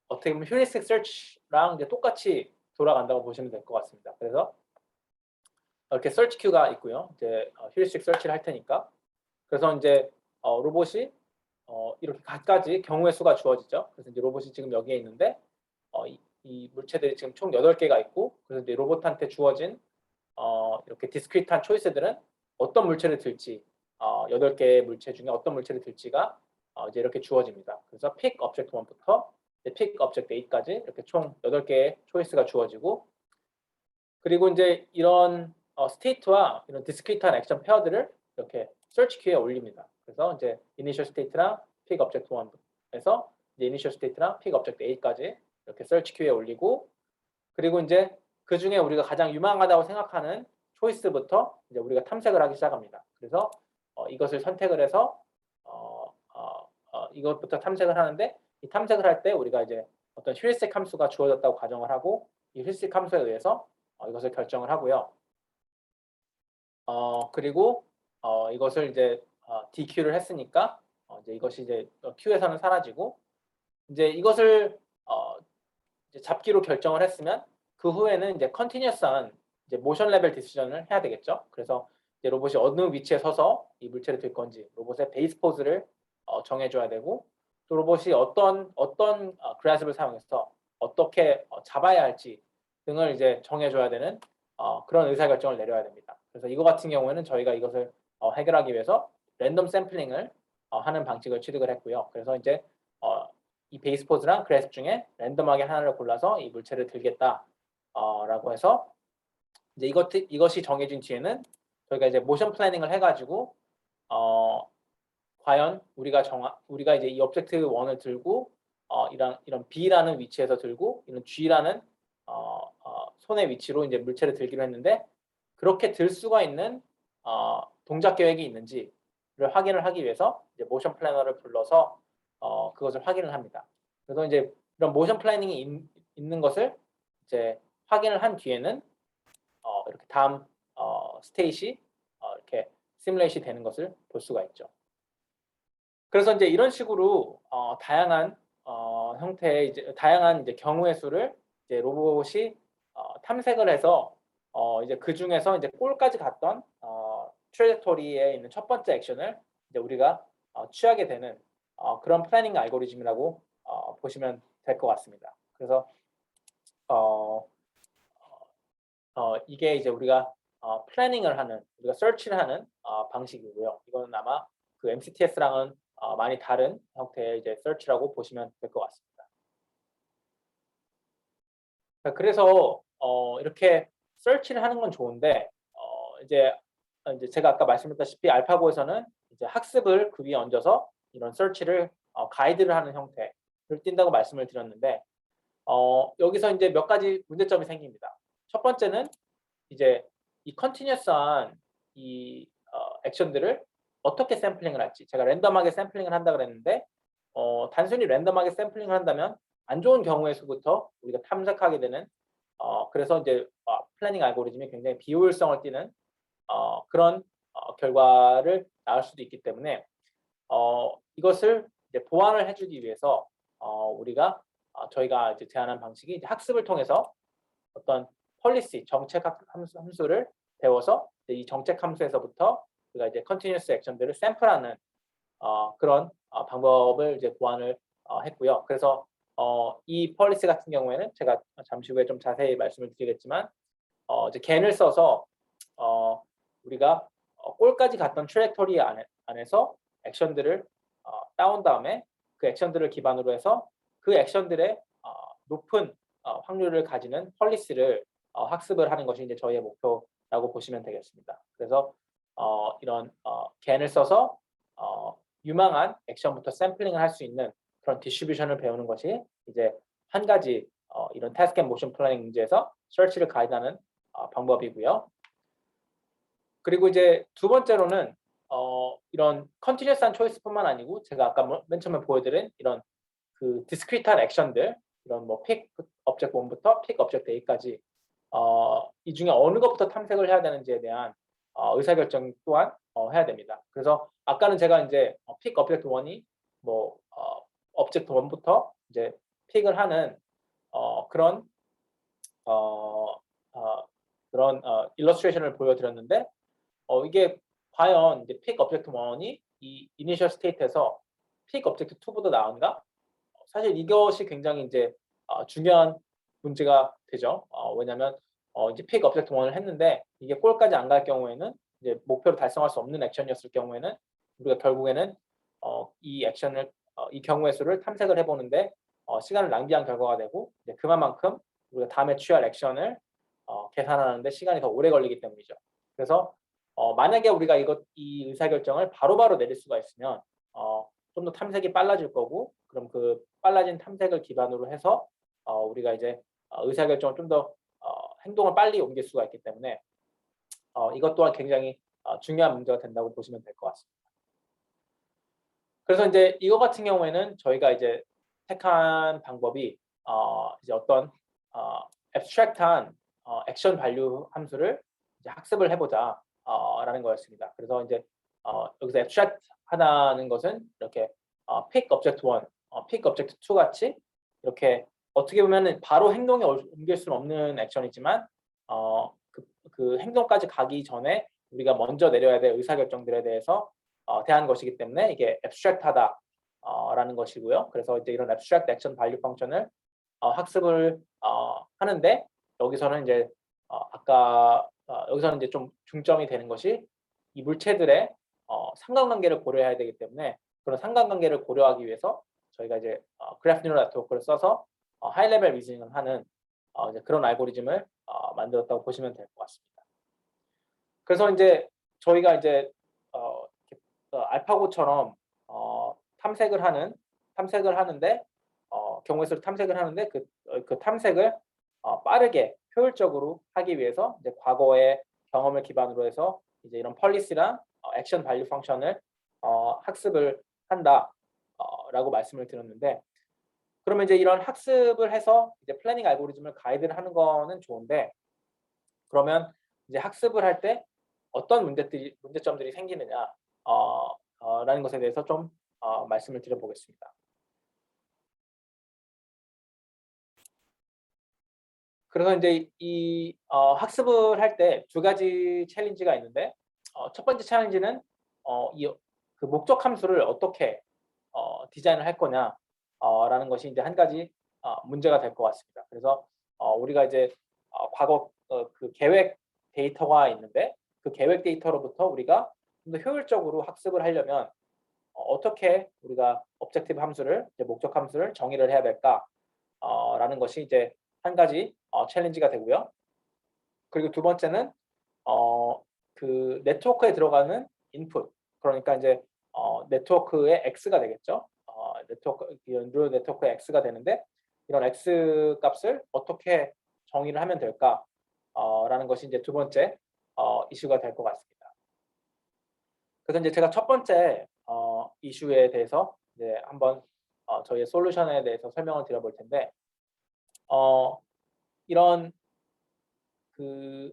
어떻게 보면 휴리스틱 서치랑 이제 똑같이 돌아간다고 보시면 될 것 같습니다. 그래서 이렇게 서치 큐가 있고요. 이제 휴리스틱 서치를 할 테니까. 그래서 이제 로봇이 이렇게 갖가지 경우의 수가 주어지죠. 그래서 이제 로봇이 지금 여기에 있는데 이 물체들이 지금 총 8개가 있고, 그래서 이제 로봇한테 주어진 이렇게 디스크리트한 초이스들은 어떤 물체를 들지, 8개의 물체 중에 어떤 물체를 들지가 이제 이렇게 주어집니다. 그래서 pick object 1부터 pick object 8까지 이렇게 총 8개의 초이스가 주어지고, 그리고 이제 이런 스테이트와 이런 디스크리트한 액션 페어들을 이렇게 search queue에 올립니다. 그래서 이제 initial state랑 pick object 1에서 이제 initial state랑 pick object 8까지 이렇게 search queue에 올리고, 그리고 이제 그 중에 우리가 가장 유망하다고 생각하는 초이스부터 이제 우리가 탐색을 하기 시작합니다. 그래서 이것을 선택을 해서 이것부터 탐색을 하는데, 이 탐색을 할 때 우리가 이제 어떤 휴리스틱 함수가 주어졌다고 가정을 하고, 이 휴리스틱 함수에 의해서 이것을 결정을 하고요. 그리고 이것을 이제 DQ를 했으니까 이제 이것이 이제 Q에서는 사라지고, 이제 이것을 이제 잡기로 결정을 했으면 그 후에는 이제 컨티뉴어스한 이제 모션 레벨 디시전을 해야 되겠죠. 그래서 이제 로봇이 어느 위치에 서서 이 물체를 들 건지 로봇의 베이스 포즈를 정해줘야 되고, 또 로봇이 어떤 그래프를 사용해서 어떻게 잡아야 할지 등을 이제 정해줘야 되는 그런 의사결정을 내려야 됩니다. 그래서 이거 같은 경우에는 저희가 이것을 해결하기 위해서 랜덤 샘플링을 하는 방식을 취득을 했고요. 그래서 이제 이 베이스 포즈랑 그래프 중에 랜덤하게 하나를 골라서 이 물체를 들겠다라고 해서 이제 이것이 정해진 뒤에는 저희가 이제 모션 플래닝을 해가지고 과연 우리가 이제 이 오브젝트 1을 들고 이런 B라는 위치에서 들고 이런 G라는 손의 위치로 이제 물체를 들기로 했는데, 그렇게 들 수가 있는 동작 계획이 있는지를 확인을 하기 위해서 이제 모션 플래너를 불러서 그것을 확인을 합니다. 그래서 이제 이런 모션 플래닝이 있는 것을 이제 확인을 한 뒤에는 이렇게 다음 스테이시 이렇게 시뮬레이션이 되는 것을 볼 수가 있죠. 그래서 이제 이런 식으로 다양한 형태의 이제 다양한 이제 경우의 수를 이제 로봇이 탐색을 해서 이제 그 중에서 이제 골까지 갔던 트레젝토리에 있는 첫 번째 액션을 이제 우리가 취하게 되는 그런 플래닝 알고리즘이라고 보시면 될 것 같습니다. 그래서 이게 이제 우리가 플래닝을 하는, 우리가 서치를 하는 방식이고요. 이거는 아마 그 MCTS랑은 많이 다른 형태의 이제 서치라고 보시면 될 것 같습니다. 그래서 이렇게 서치를 하는 건 좋은데 이제 제가 아까 말씀드렸다시피 알파고에서는 이제 학습을 그 위에 얹어서 이런 서치를 가이드를 하는 형태를 띈다고 말씀을 드렸는데 여기서 이제 몇 가지 문제점이 생깁니다. 첫 번째는 이제 이 컨티뉴어스한 이 액션들을 어떻게 샘플링을 할지, 제가 랜덤하게 샘플링을 한다 그랬는데 단순히 랜덤하게 샘플링을 한다면 안 좋은 경우의 수부터 우리가 탐색하게 되는 그래서 이제 플래닝 알고리즘이 굉장히 비효율성을 띠는 그런 결과를 낳을 수도 있기 때문에 이것을 이제 보완을 해주기 위해서 우리가 저희가 이제 제안한 방식이 이제 학습을 통해서 어떤 폴리시 정책 함수를 배워서 이 정책 함수에서부터 우리가 이제 컨티뉴어스 액션들을 샘플하는 그런 방법을 이제 고안을 했고요. 그래서 이 폴리시 같은 경우에는 제가 잠시 후에 좀 자세히 말씀을 드리겠지만 이제 겐을 써서 우리가 골까지 갔던 트랙토리 안에서 액션들을 따온 다음에 그 액션들을 기반으로 해서 그 액션들의 높은 확률을 가지는 폴리시를 학습을 하는 것이 이제 저희의 목표라고 보시면 되겠습니다. 그래서 이런 겐을 써서 유망한 액션부터 샘플링을 할 수 있는 그런 디스트리뷰션을 배우는 것이 이제 한 가지 이런 태스크 앤 모션 플래닝 문제에서 서치를 가이드하는 방법이고요. 그리고 이제 두 번째로는 이런 컨티뉴어스한 초이스뿐만 아니고 제가 아까 맨 처음에 보여드린 이런 그 디스크리트한 액션들, 이런 뭐 픽 업젝트 1부터 픽 업젝트 A까지 이 중에 어느 것부터 탐색을 해야 되는지에 대한 의사결정 또한 해야 됩니다. 그래서 아까는 제가 이제 픽 업젝트 1이 뭐 업젝트 1부터 이제 픽을 하는 그런 일러스트레이션을 보여드렸는데 이게 과연 이제 픽 업젝트 1이 이 이니셜 스테이트에서 픽 업젝트 2보다 나은가? 사실 이것이 굉장히 이제 중요한 문제가 되죠. 왜냐하면 이제 픽 업젝트 1을 했는데 이게 골까지 안 갈 경우에는 이제 목표를 달성할 수 없는 액션이었을 경우에는 우리가 결국에는 이 액션을 이 경우의 수를 탐색을 해보는데 시간을 낭비한 결과가 되고 이제 그만큼 우리가 다음에 취할 액션을 계산하는데 시간이 더 오래 걸리기 때문이죠. 그래서 만약에 우리가 이 의사결정을 바로바로 내릴 수가 있으면 좀 더 탐색이 빨라질 거고, 그럼 그 빨라진 탐색을 기반으로 해서 우리가 이제 의사결정을 좀 더 행동을 빨리 옮길 수가 있기 때문에 이것 또한 굉장히 중요한 문제가 된다고 보시면 될 것 같습니다. 그래서 이제 이거 같은 경우에는 저희가 이제 택한 방법이 이제 어떤 abstract한 액션 밸류 함수를 이제 학습을 해보자 라는 거였습니다. 그래서 이제 여기서 abstract 하다는 것은 이렇게 pick object 1, pick object 2 같이 이렇게 어떻게 보면은 바로 행동에 옮길 수는 없는 액션이지만 그 행동까지 가기 전에 우리가 먼저 내려야 될 의사결정들에 대해서 대한 것이기 때문에 이게 abstract하다 라는 것이고요. 그래서 이제 이런 abstract action value 펑션을 학습을 하는데 여기서는 이제 아까 여기서는 이제 좀 중점이 되는 것이 이 물체들의 상관관계를 고려해야 되기 때문에 그런 상관관계를 고려하기 위해서 저희가 이제 그래프 뉴럴 네트워크를 써서 하이 레벨 리즈닝을 하는 이제 그런 알고리즘을 만들었다고 보시면 될 것 같습니다. 그래서 이제 저희가 이제 알파고처럼 탐색을 하는데 경우의 수를 탐색을 하는데 그 탐색을 빠르게 효율적으로 하기 위해서 이제 과거의 경험을 기반으로 해서 이제 이런 폴리시랑 액션 밸류 펑션을 학습을 한다라고 말씀을 드렸는데, 그러면 이제 이런 학습을 해서 이제 플래닝 알고리즘을 가이드를 하는 거는 좋은데, 그러면 이제 학습을 할 때 어떤 문제점들이 생기느냐 라는 것에 대해서 좀 말씀을 드려보겠습니다. 그래서 이제 이 학습을 할 때 두 가지 챌린지가 있는데 첫 번째 챌린지는 그 목적 함수를 어떻게 디자인을 할 거냐 라는 것이 이제 한 가지 문제가 될 것 같습니다. 그래서 우리가 이제 과거 그 계획 데이터가 있는데 그 계획 데이터로부터 우리가 좀 더 효율적으로 학습을 하려면 어떻게 우리가 objective 함수를 이제 목적 함수를 정의를 해야 될까 라는 것이 이제 한 가지 챌린지가 되고요. 그리고 두 번째는 그 네트워크에 들어가는 인풋, 그러니까 이제 네트워크의 x가 되겠죠. 뉴럴 네트워크의 x가 되는데 이런 x 값을 어떻게 정의를 하면 될까 라는 것이 이제 두 번째 이슈가 될 것 같습니다. 그래서 이제 제가 첫 번째 이슈에 대해서 이제 한번 저희의 솔루션에 대해서 설명을 드려볼 텐데 이런 그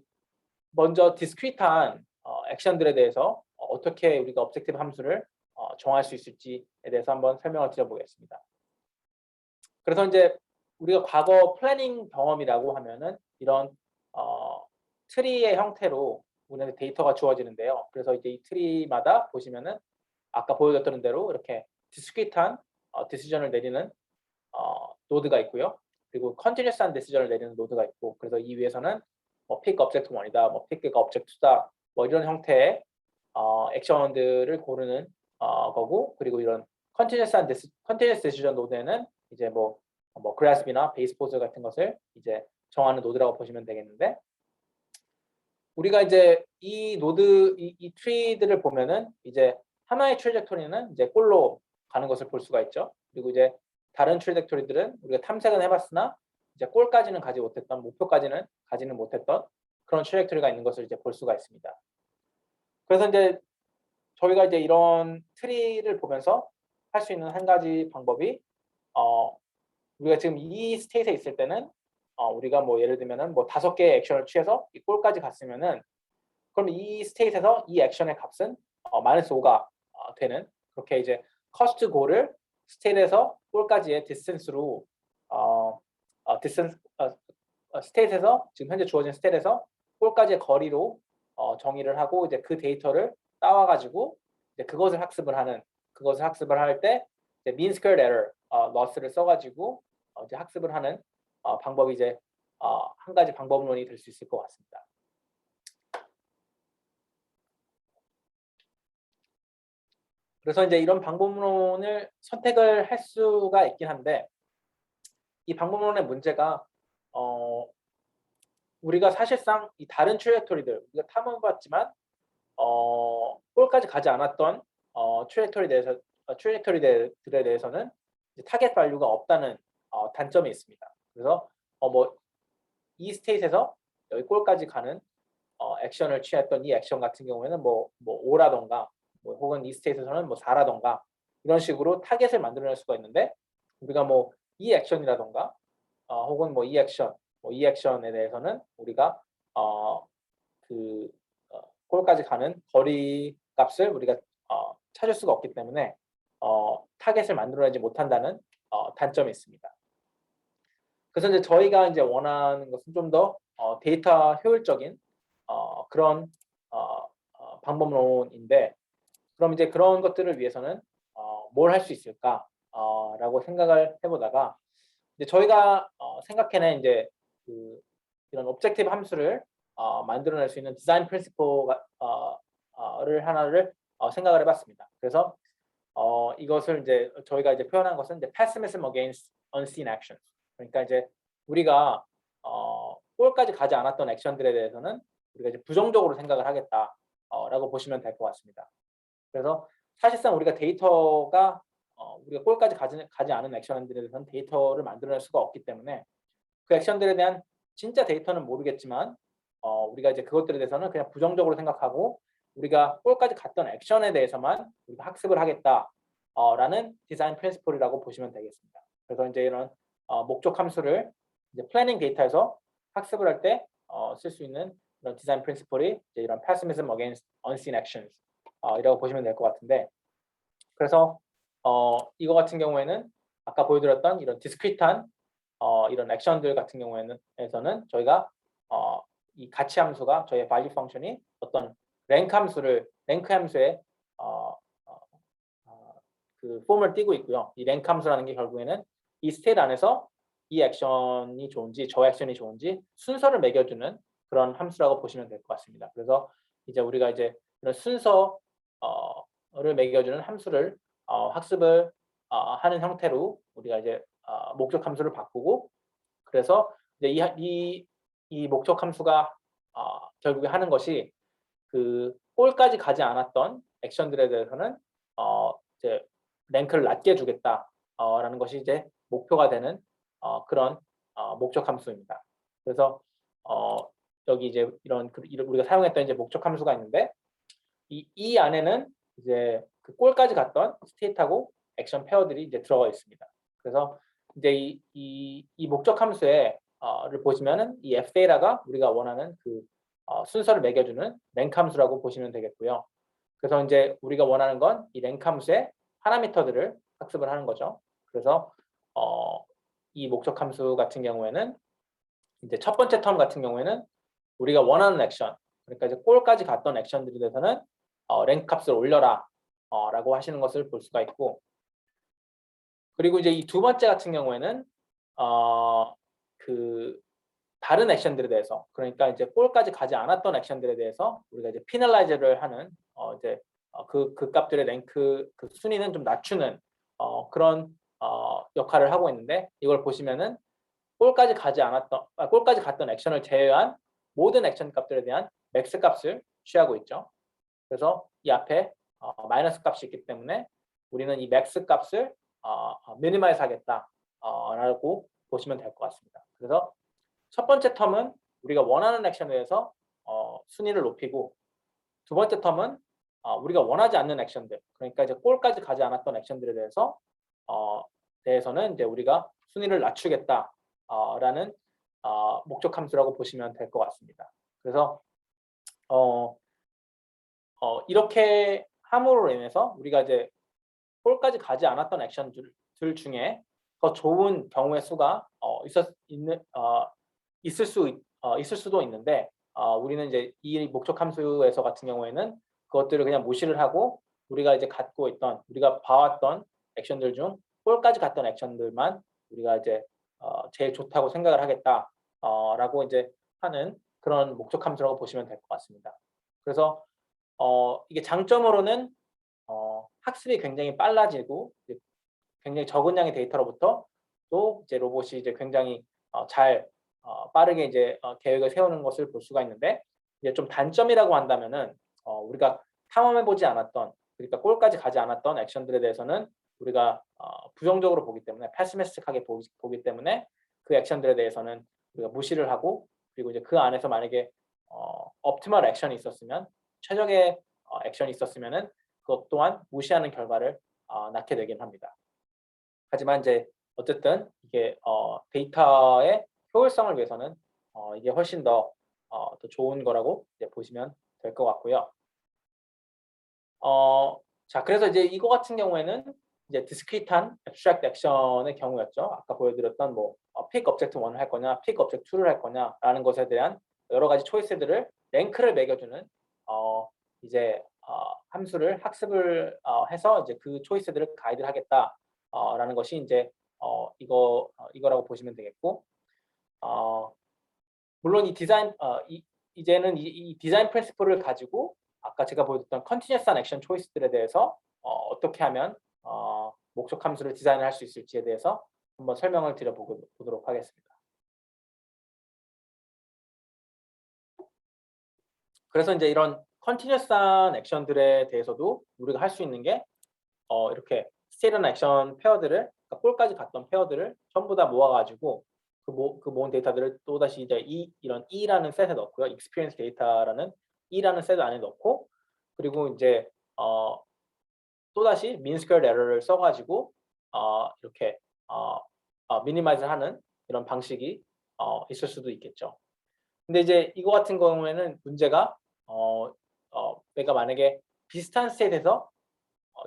먼저 디스크리트한 액션들에 대해서 어떻게 우리가 objective 함수를 정할 수 있을지에 대해서 한번 설명을 드려보겠습니다. 그래서 이제 우리가 과거 플래닝 경험이라고 하면은 이런 트리의 형태로 우리한테 데이터가 주어지는데요. 그래서 이제 이 트리마다 보시면은 아까 보여줬던 대로 이렇게 디스크리트한 디시전을 내리는 노드가 있고요. 그리고 컨티뉴스한 디시전을 내리는 노드가 있고, 그래서 이 위에서는 뭐 pick object 1이다, 뭐 pick object 2다, 뭐 이런 형태의 액션들을 고르는 거고, 그리고 이런 컨티뉴스 디시전 노드에는 이제 뭐 그래스비나 베이스포즈 같은 것을 이제 정하는 노드라고 보시면 되겠는데, 우리가 이제 이 노드 이 트리들을 보면은 이제 하나의 트래젝토리는 이제 골로 가는 것을 볼 수가 있죠. 그리고 이제 다른 트래젝토리들은 우리가 탐색은 해봤으나 이제 골까지는 가지 못했던, 목표까지는 가지는 못했던 그런 트래젝토리가 있는 것을 이제 볼 수가 있습니다. 그래서 이제 저희가 이제 이런 트리를 보면서 할 수 있는 한 가지 방법이 우리가 지금 이 스테이트에 있을 때는 우리가 뭐 예를 들면은 뭐 5개의 액션을 취해서 이 골까지 갔으면은, 그럼 이 스테이트에서 이 액션의 값은 -5가 되는, 그렇게 이제 커스트 고를 스테이트에서 골까지의 디스턴스로 스테이트에서 지금 현재 주어진 스테이트에서 골까지의 거리로 정의를 하고, 이제 그 데이터를 따와 가지고 이제 그것을 학습을 할 때 이제 mean squared error loss를 써 가지고 이제 학습을 하는 방법이 이제 한 가지 방법론이 될 수 있을 것 같습니다. 그래서 이제 이런 방법론을 선택을 할 수가 있긴 한데, 이 방법론의 문제가 우리가 사실상 이 다른 트래젝토리들, 우리가 탐험해봤지만 골까지 가지 않았던 트래젝토리들에 대해서는 타겟 밸류가 없다는 단점이 있습니다. 그래서 뭐 이 스테이트에서 여기 골까지 가는 액션을 취했던 이 액션 같은 경우에는 뭐 5라던가 뭐 혹은 이 스테이트에서는 뭐 4라던가 이런 식으로 타겟을 만들어낼 수가 있는데, 우리가 뭐 이 액션이라던가 혹은 뭐 이 액션에 대해서는 우리가 그 골까지 가는 거리 값을 우리가 찾을 수가 없기 때문에 타겟을 만들어내지 못한다는 단점이 있습니다. 그래서 이제 저희가 이제 원하는 것은 좀 더 데이터 효율적인 그런 방법론인데, 그럼 이제 그런 것들을 위해서는 뭘 할 수 있을까 라고 생각을 해보다가 이제 저희가 생각해낸 이제 이런 objective 함수를 만들어낼 수 있는 디자인 프린시플을 하나를 생각을 해봤습니다. 그래서 이것을 이제 저희가 이제 표현한 것은 이제 pessimism against unseen actions. 그러니까 이제 우리가 골까지 가지 않았던 액션들에 대해서는 우리가 이제 부정적으로 생각을 하겠다라고 보시면 될 것 같습니다. 그래서 사실상 우리가 데이터가 우리가 골까지 가지 않은 액션들에 대해서는 데이터를 만들어낼 수가 없기 때문에 그 액션들에 대한 진짜 데이터는 모르겠지만 우리가 이제 그것들에 대해서는 그냥 부정적으로 생각하고 우리가 골까지 갔던 액션에 대해서만 우리가 학습을 하겠다라는 디자인 프린시플이라고 보시면 되겠습니다. 그래서 이제 이런 목적 함수를 이제 플래닝 데이터에서 학습을 할 때 쓸 수 있는 이런 디자인 프린시플이 이제 이런 pessimism against unseen actions 이라고 보시면 될 것 같은데, 그래서 이거 같은 경우에는 아까 보여드렸던 이런 디스크리트한 이런 액션들 같은 경우에는 저희가 이 가치 함수가 저희의 value 펑션이 어떤 랭크 함수의 그 폼을 띄고 있고요. 이 랭크 함수라는 게 결국에는 이 스테이트 안에서 이 액션이 좋은지 저 액션이 좋은지 순서를 매겨주는 그런 함수라고 보시면 될 것 같습니다. 그래서 이제 우리가 이제 이런 순서를 매겨주는 함수를 학습을 하는 형태로 우리가 이제 목적 함수를 바꾸고, 그래서 이제 이 목적 함수가 결국에 하는 것이 그 골까지 가지 않았던 액션들에 대해서는 이제 랭크를 낮게 주겠다라는 것이 이제 목표가 되는 그런 목적 함수입니다. 그래서 여기 이제 우리가 사용했던 이제 목적 함수가 있는데, 이 안에는 이제 그 골까지 갔던 스테이트하고 액션 페어들이 이제 들어가 있습니다. 그래서 이제 이 목적 함수에 를 보시면은 이 ftheta가 우리가 원하는 그 순서를 매겨주는 랭크 함수라고 보시면 되겠고요. 그래서 이제 우리가 원하는 건 이 랭크 함수의 파라미터들을 학습을 하는 거죠. 그래서 이 목적 함수 같은 경우에는 이제 첫 번째 텀 같은 경우에는 우리가 원하는 액션, 그러니까 이제 골까지 갔던 액션들에 대해서는 랭크 값을 올려라 라고 하시는 것을 볼 수가 있고, 그리고 이제 이 두 번째 같은 경우에는 그 다른 액션들에 대해서, 그러니까 이제 골까지 가지 않았던 액션들에 대해서 우리가 이제 피널라이즈를 하는 이제 그 값들의 랭크 그 순위는 좀 낮추는 그런 역할을 하고 있는데, 이걸 보시면은 골까지 갔던 액션을 제외한 모든 액션 값들에 대한 맥스 값을 취하고 있죠. 그래서 이 앞에 마이너스 값이 있기 때문에 우리는 이 맥스 값을 미니마이즈 하겠다라고 보시면 될 것 같습니다. 그래서 첫 번째 텀은 우리가 원하는 액션에 대해서 순위를 높이고, 두 번째 텀은 우리가 원하지 않는 액션들, 그러니까 이제 골까지 가지 않았던 액션들에 대해서는 이제 우리가 순위를 낮추겠다라는 목적 함수라고 보시면 될 것 같습니다. 그래서 이렇게 함으로 인해서 우리가 이제 골까지 가지 않았던 액션들 중에 더 좋은 경우의 수가 있을 수도 있는데, 우리는 이제 이 목적 함수에서 같은 경우에는 그것들을 그냥 무시를 하고 우리가 이제 우리가 봐왔던 액션들 중 골까지 갔던 액션들만 우리가 이제 제일 좋다고 생각을 하겠다라고 이제 하는 그런 목적 함수라고 보시면 될 것 같습니다. 그래서 이게 장점으로는 학습이 굉장히 빨라지고 굉장히 적은 양의 데이터로부터 또 이제 로봇이 이제 굉장히 빠르게 이제 계획을 세우는 것을 볼 수가 있는데, 이제 좀 단점이라고 한다면은 우리가 탐험해보지 않았던, 그러니까 골까지 가지 않았던 액션들에 대해서는 우리가 부정적으로 보기 때문에, 패시미스틱하게 보기 때문에 그 액션들에 대해서는 우리가 무시를 하고, 그리고 이제 그 안에서 만약에 옵티멀 액션이 있었으면, 최적의 액션이 있었으면은 그것 또한 무시하는 결과를 낳게 되긴 합니다. 하지만 이제 어쨌든 이게 데이터의 효율성을 위해서는 이게 훨씬 더 좋은 거라고 이제 보시면 될 것 같고요. 자, 그래서 이제 이거 같은 경우에는 이제 디스크리트한 abstract action의 경우였죠. 아까 보여드렸던 뭐 pick object 1을 할 거냐, pick object 2를 할 거냐라는 것에 대한 여러 가지 초이스들을 랭크를 매겨주는 이제 함수를 학습을 해서 이제 그 초이스들을 가이드를 하겠다라는 것이 이제 이거라고 보시면 되겠고, 물론 이 디자인 이제는 이 디자인 프린시플을 가지고 아까 제가 보여줬던 컨티뉴어스한 액션 초이스들에 대해서 어떻게 하면 목적 함수를 디자인을 할 수 있을지에 대해서 한번 설명을 드려보도록 하겠습니다. 그래서 이제 이런 컨티뉴어스한 액션들에 대해서도 우리가 할 수 있는 게 이렇게 스테이트나 액션 페어들을, 그러니까 골까지 갔던 페어들을 전부 다 모아가지고 그 모은 데이터들을 또다시 이제 이런 E라는 셋에 넣고요. experience data라는 E라는 셋 안에 넣고, 그리고 이제 또다시 mean squared error를 써가지고 이렇게 미니마이즈 하는 이런 방식이 있을 수도 있겠죠. 근데 이제 이거 같은 경우에는 문제가 내가 만약에 비슷한 스테이트에서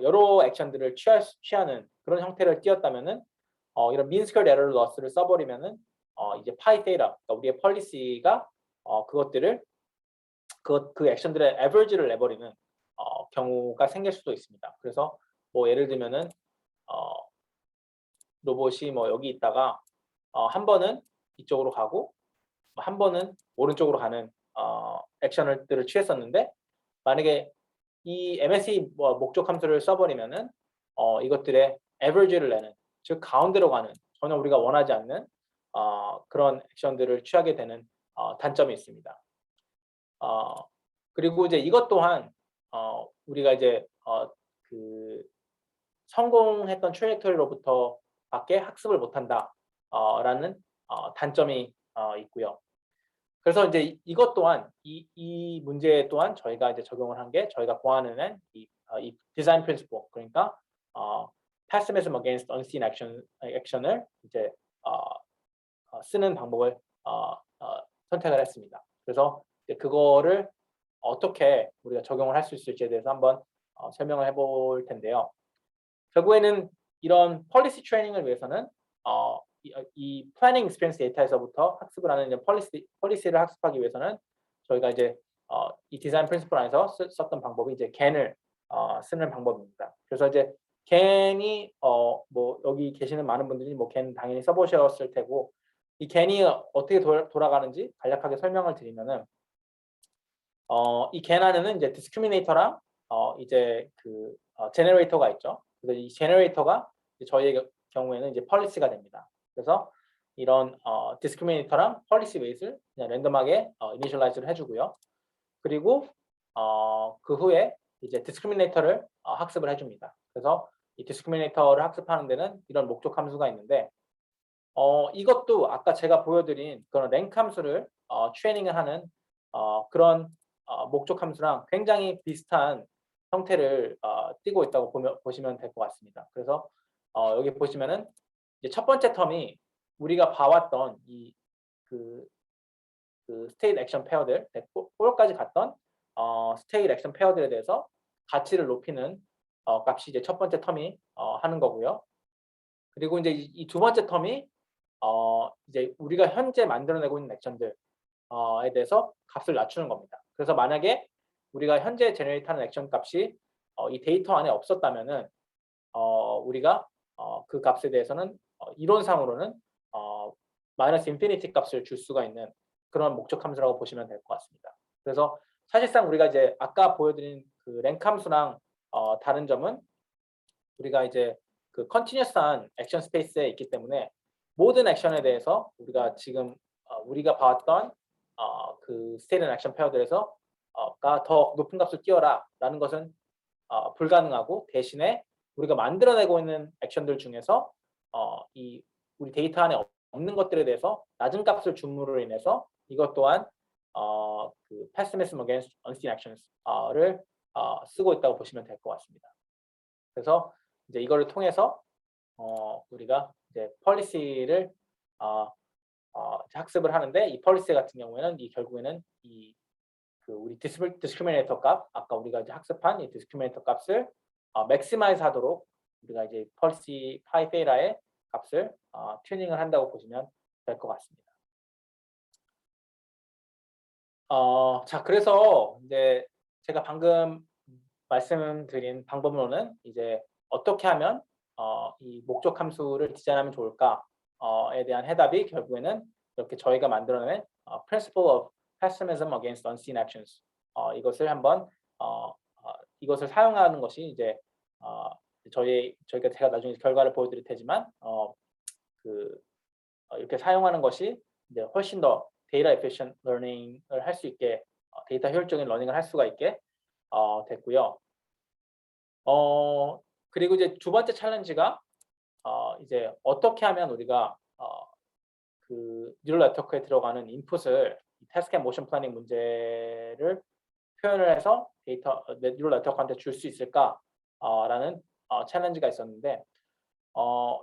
여러 액션들을 취하는 그런 형태를 띄었다면은 이런 mean squared error loss를 써버리면은 이제 pi theta, 그러니까 우리의 폴리시가 그것들을 그 액션들의 average를 내버리는 경우가 생길 수도 있습니다. 그래서 뭐 예를 들면은 어, 로봇이 뭐 여기 있다가 한 번은 이쪽으로 가고 한 번은 오른쪽으로 가는 액션들을 취했었는데 만약에 이 MSE 뭐 목적 함수를 써버리면은 이것들의 average를 내는 즉 가운데로 가는 전혀 우리가 원하지 않는 그런 액션들을 취하게 되는 단점이 있습니다. 그리고 이제 이것 또한 우리가 이제 그 성공했던 트레이토리로부터 밖에 학습을 못한다 라는 단점이 있고요. 그래서 이제 이것 또한 이 문제 또한 저희가 이제 적용을 한 게 저희가 고안해낸 이 디자인 프린시플 그러니까 pessimism against unseen action을 이제 쓰는 방법을 선택을 했습니다. 그래서 이제 그거를 어떻게 우리가 적용을 할 수 있을지에 대해서 한번 설명을 해볼 텐데요. 결국에는 이런 폴리시 트레이닝을 위해서는 이 플래닝 익스피리언스 데이터에서부터 학습을 하는 이제 폴리시를 학습하기 위해서는 저희가 이제 이 디자인 프린시플 안에서 썼던 방법이 이제 겐을 쓰는 방법입니다. 그래서 이제 겐이 뭐 여기 계시는 많은 분들이 뭐 겐 당연히 써보셨을 테고 이 겐이 어떻게 돌아가는지 간략하게 설명을 드리면은 이 겐 안에는 이제 디스크리미네이터랑 이제 그 제너레이터가 있죠. 그래서 이 제너레이터가 저희의 경우에는 이제 폴리시가 됩니다. 그래서 이런 디스크리미네이터랑 폴리시 웨이트를 그냥 랜덤하게 이니셜라이즈를 해주고요. 그리고 그 후에 이제 디스크리미네이터를 학습을 해줍니다. 그래서 이 디스크리미네이터를 학습하는 데는 이런 목적 함수가 있는데 이것도 아까 제가 보여드린 그런 랭크 함수를 트레이닝을 하는 그런 목적 함수랑 굉장히 비슷한 형태를 띠고 있다고 보시면 될 것 같습니다. 그래서 여기 보시면은 이제 첫 번째 텀이 우리가 봐왔던 그 스테이트 액션 페어들, 4까지 갔던 스테이트 액션 페어들에 대해서 가치를 높이는 값이 이제 첫 번째 텀이 하는 거고요. 그리고 이제 이 두 번째 텀이 이제 우리가 현재 만들어내고 있는 액션들 에 대해서 값을 낮추는 겁니다. 그래서 만약에 우리가 현재 제너레이트하는 액션 값이 이 데이터 안에 없었다면은 우리가 그 값에 대해서는 이론상으로는 마이너스 인피니티 값을 줄 수가 있는 그런 목적 함수라고 보시면 될 것 같습니다. 그래서 사실상 우리가 이제 아까 보여드린 그 랭크 함수랑 다른 점은 우리가 이제 그 컨티뉴어스한 액션 스페이스에 있기 때문에 모든 액션에 대해서 우리가 지금 우리가 봐왔던 그 스테이트 액션 페어들에서 더 높은 값을 띄워라라는 것은 불가능하고 대신에 우리가 만들어내고 있는 액션들 중에서 이 우리 데이터 안에 없는 것들에 대해서 낮은 값을 줌으로 인해서 이것 또한 그 pessimism against unseen actions를 쓰고 있다고 보시면 될 것 같습니다. 그래서 이제 이거를 통해서 우리가 이제 폴리시를 학습을 하는데 이 폴리시 같은 경우에는 이 결국에는 그 우리 디스크리미네이터 값 아까 우리가 이제 학습한 이 디스크리미네이터 값을 맥시마이즈 하도록 우리가 이제 폴리시 파이 세이라의 값을 튜닝을 한다고 보시면 될 것 같습니다. 자 그래서 이제 제가 방금 말씀드린 방법으로는 이제 어떻게 하면 이 목적 함수를 디자인하면 좋을까에 대한 해답이 결국에는 이렇게 저희가 만들어낸 Principle of Pessimism Against Unseen Actions 이것을 한번 이것을 사용하는 것이 이제 저희가 제가 나중에 결과를 보여드릴 테지만 이렇게 사용하는 것이 이제 훨씬 더 데이터 에피션트 러닝을 할 수 있게 데이터 효율적인 러닝을 할 수가 있게 됐고요. 그리고 이제 두 번째 챌린지가 이제 어떻게 하면 우리가 그 뉴럴 네트워크에 들어가는 인풋을 태스크 앤 모션 플래닝 문제를 표현을 해서 뉴럴 네트워크한테 줄 수 있을까 라는 챌린지가 있었는데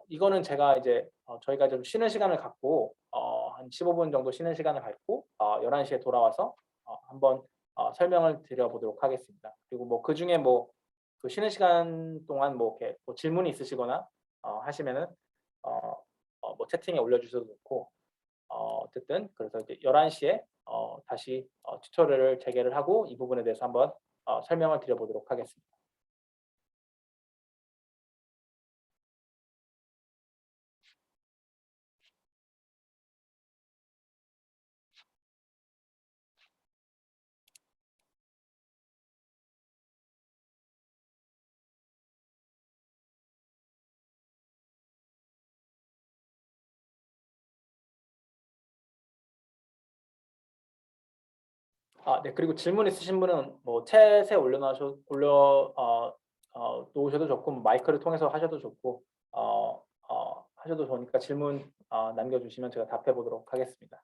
이거는 제가 이제 저희가 좀 쉬는 시간을 갖고 한 15분 정도 쉬는 시간을 갖고 11시에 돌아와서 한번 설명을 드려보도록 하겠습니다. 그리고 뭐 그중에 뭐 그 쉬는 시간 동안 뭐 이렇게 뭐 질문이 있으시거나 하시면은 뭐 채팅에 올려주셔도 좋고 어쨌든 그래서 이제 11시에 다시 튜토리얼을 재개를 하고 이 부분에 대해서 한번 설명을 드려보도록 하겠습니다. 네. 그리고 질문 있으신 분은 뭐 챗에 올려 놓으셔도 좋고 뭐 마이크를 통해서 하셔도 좋고 하셔도 좋으니까 질문 남겨 주시면 제가 답해 보도록 하겠습니다.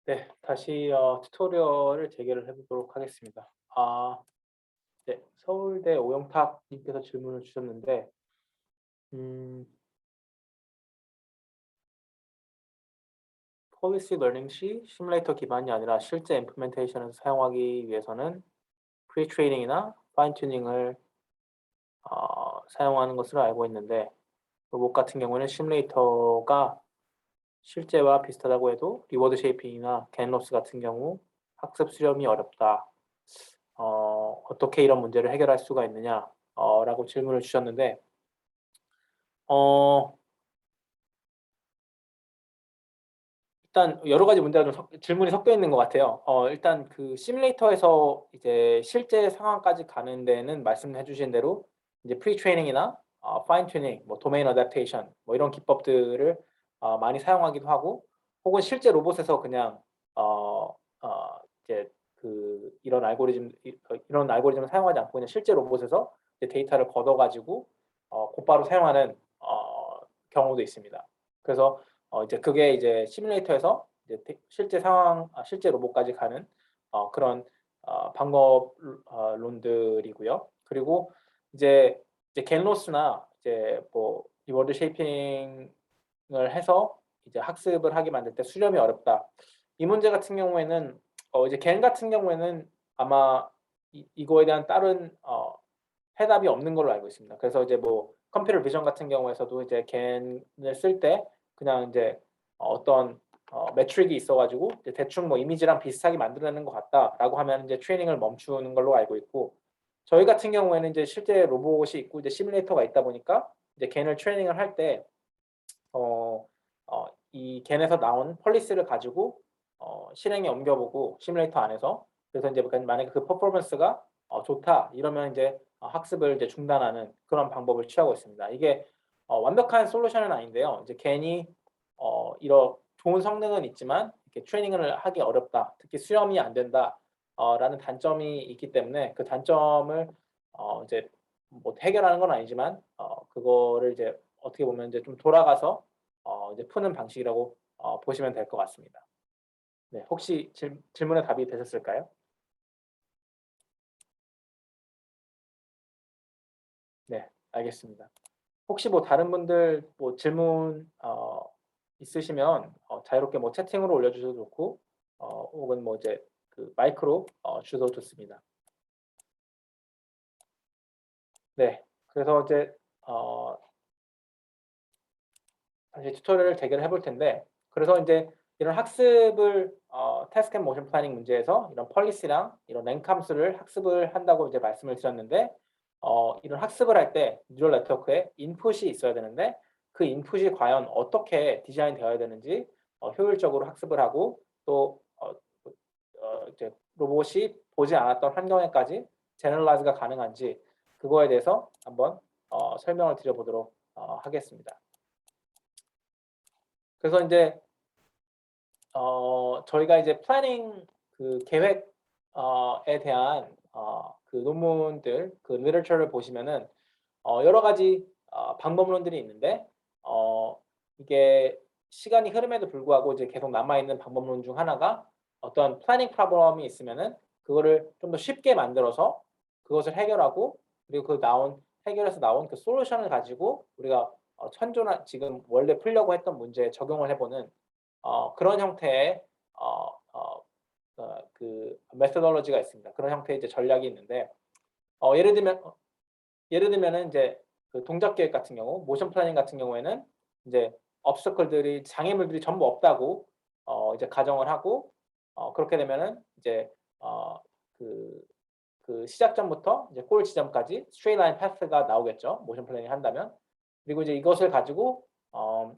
네, 다시 튜토리얼을 재개를 해보도록 하겠습니다. 네, 서울대 오영탁님께서 질문을 주셨는데, 음, 폴리시 러닝 시 시뮬레이터 기반이 아니라 실제 임플멘테이션을 사용하기 위해서는 프리트레이닝이나 파인 튜닝을 사용하는 것으로 알고 있는데, 로봇 같은 경우는 시뮬레이터가 실제와 비슷하다고 해도 리워드 쉐이핑이나 겐로스 같은 경우 학습 수렴이 어렵다. 어떻게 이런 문제를 해결할 수가 있느냐? 라고 질문을 주셨는데, 어, 일단 여러 가지 문제가 좀 질문이 섞여 있는 것 같아요. 일단 그 시뮬레이터에서 이제 실제 상황까지 가는 데는 말씀해 주신 대로 이제 프리 트레이닝이나 파인 튜닝, 뭐 도메인 어댑테이션 뭐 이런 기법들을 많이 사용하기도 하고 혹은 실제 로봇에서 그냥 어, 이제 그 이런 알고리즘을 사용하지 않고 그냥 실제 로봇에서 이제 데이터를 걷어 가지고 곧바로 사용하는 경우도 있습니다. 그래서 이제 그게 이제 시뮬레이터에서 이제 실제 로봇까지 가는 그런 방법론들이고요. 그리고 이제 겐로스나 이제 뭐 리워드 쉐이핑을 해서 이제 학습을 하게 만들 때 수렴이 어렵다. 이 문제 같은 경우에는 이제 겐 같은 경우에는 아마 이거에 대한 다른 해답이 없는 걸로 알고 있습니다. 그래서 이제 뭐 컴퓨터 비전 같은 경우에서도 이제 겐을 쓸 때 그냥 이제 어떤 매트릭이 있어 가지고 이제 대충 뭐 이미지랑 비슷하게 만들어내는 것 같다라고 하면 이제 트레이닝을 멈추는 걸로 알고 있고 저희 같은 경우에는 이제 실제 로봇이 있고 이제 시뮬레이터가 있다 보니까 이제 겐을 트레이닝을 할 때 이 겐에서 나온 폴리스를 가지고 실행에 옮겨보고 시뮬레이터 안에서 그래서 이제 만약에 그 퍼포먼스가 좋다 이러면 이제 학습을 이제 중단하는 그런 방법을 취하고 있습니다. 이게 완벽한 솔루션은 아닌데요. 이제 괜히 이런 좋은 성능은 있지만 이렇게 트레이닝을 하기 어렵다. 특히 수렴이 안 된다. 라는 단점이 있기 때문에 그 단점을 이제 뭐 해결하는 건 아니지만 그거를 이제 어떻게 보면 이제 좀 돌아가서 이제 푸는 방식이라고 보시면 될 것 같습니다. 네, 혹시 질문에 답이 되셨을까요? 네, 알겠습니다. 혹시 뭐 다른 분들 뭐 질문 있으시면 자유롭게 뭐 채팅으로 올려주셔도 좋고 혹은 뭐 이제 그 마이크로 주셔도 좋습니다. 네, 그래서 이제 어, 다시 튜토리얼을 재개를 해볼 텐데 그래서 이제 이런 학습을 태스크 앤 모션 플래닝 문제에서 이런 펄리시랑 이런 랭크 함수를 학습을 한다고 이제 말씀을 드렸는데 이런 학습을 할 때 뉴럴 네트워크에 인풋이 있어야 되는데 그 인풋이 과연 어떻게 디자인 되어야 되는지 효율적으로 학습을 하고 또 이제 로봇이 보지 않았던 환경에까지 제너럴라이즈가 가능한지 그거에 대해서 한번 설명을 드려보도록 하겠습니다. 그래서 이제 저희가 이제 플래닝 그 계획에 대한 그 논문들 그 리터처를 보시면은 여러 가지 방법론들이 있는데 이게 시간이 흐름에도 불구하고 이제 계속 남아 있는 방법론 중 하나가 어떤 플래닝 프로블럼이 있으면은 그거를 좀 더 쉽게 만들어서 그것을 해결하고 그리고 해결해서 나온 그 솔루션을 가지고 우리가 천조나 지금 원래 풀려고 했던 문제에 적용을 해보는 그런 형태의 어 어 그 메소돌로지가 있습니다. 그런 형태의 이제 전략이 있는데 어 예를 들면 예를 들면은 이제 그 동작 계획 같은 경우 모션 플래닝 같은 경우에는 이제 obstacle들이 장애물들이 전부 없다고 이제 가정을 하고 그렇게 되면은 이제 어 그 시작점부터 이제 골 지점까지 스트레이트 라인 패스가 나오겠죠, 모션 플래닝 한다면. 그리고 이제 이것을 가지고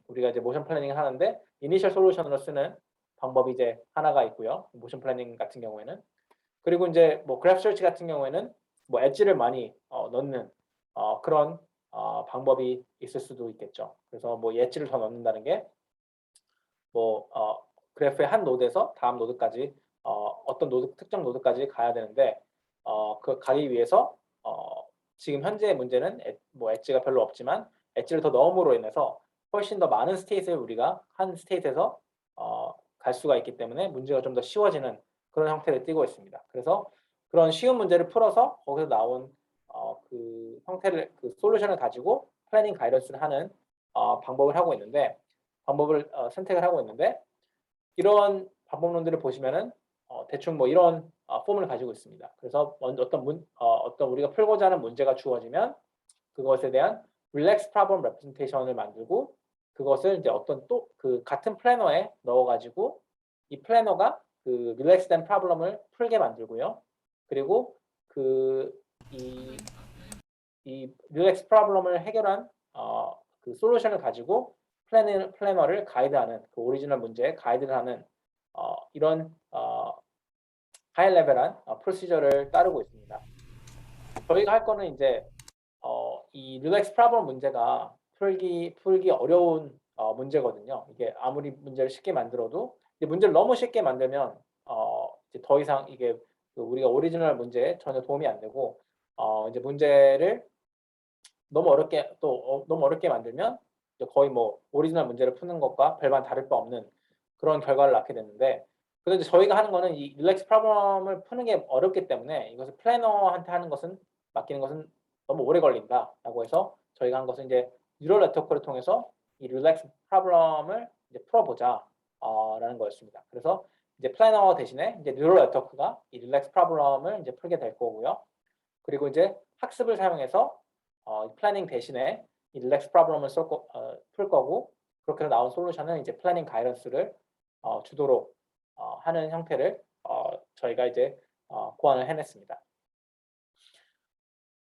우리가 이제 모션 플래닝을 하는데 이니셜 솔루션으로 쓰는 방법이 이제 하나가 있고요, 모션 플래닝 같은 경우에는. 그리고 인제 뭐 그래프 서치 같은 경우에는 뭐 엣지를 많이 넣는 그런 방법이 있을 수도 있겠죠. 그래서 뭐 엣지를 더 넣는다는 게 뭐 그래프의 한 노드에서 다음 노드까지 어떤 특정 노드까지 가야 되는데 그 가기 위해서 지금 현재의 문제는 뭐 엣지가 별로 없지만 엣지를 더 넣음으로 인해서 훨씬 더 많은 스테이트를 우리가 한 스테이트에서 어 갈 수가 있기 때문에 문제가 좀 더 쉬워지는 그런 형태를 띠고 있습니다. 그래서 그런 쉬운 문제를 풀어서 거기서 나온 그 형태를 그 솔루션을 가지고 플래닝 가이던스를 하는 방법을 하고 있는데 방법을 선택을 하고 있는데 이런 방법론들을 보시면은 대충 뭐 이런 폼을 가지고 있습니다. 그래서 먼저 어떤 우리가 풀고자 하는 문제가 주어지면 그것에 대한 relax problem representation을 만들고 그것을 이제 어떤 또 그 같은 플래너에 넣어 가지고 이 플래너가 그 relaxed problem을 풀게 만들고요. 그리고 그 이 relax problem을 해결한 그 솔루션을 가지고 플래너를 가이드하는 그 오리지널 문제에 가이드를 하는 이런 하이 레벨한 프로시저를 따르고 있습니다. 저희가 할 거는 이제 이 릴렉스 프로블럼 문제가 풀기 어려운 문제거든요. 이게 아무리 문제를 쉽게 만들어도 이제 문제를 너무 쉽게 만들면 이제 더 이상 이게 그 우리가 오리지널 문제에 전혀 도움이 안 되고 이제 문제를 너무 어렵게 만들면 이제 거의 뭐 오리지널 문제를 푸는 것과 별반 다를 바 없는 그런 결과를 낳게 되는데 그래도 이제 저희가 하는 거는 이 릴렉스 프로블럼을 푸는 게 어렵기 때문에 이것을 플래너한테 하는 것은 맡기는 것은 너무 오래 걸린다라고 해서 저희가 한 것은 이제 뉴럴 네트워크를 통해서 이 릴렉스 프로블럼을 이제 풀어보자 라는 거였습니다. 그래서 이제 플래너 대신에 이제 뉴럴 네트워크가 이 릴렉스 프로블럼을 이제 풀게 될 거고요. 그리고 이제 학습을 사용해서 플래닝 대신에 이 릴렉스 프로블럼을 풀 거고 그렇게 해서 나온 솔루션은 이제 플래닝 가이던스를 주도록 하는 형태를 저희가 이제 고안을 해냈습니다.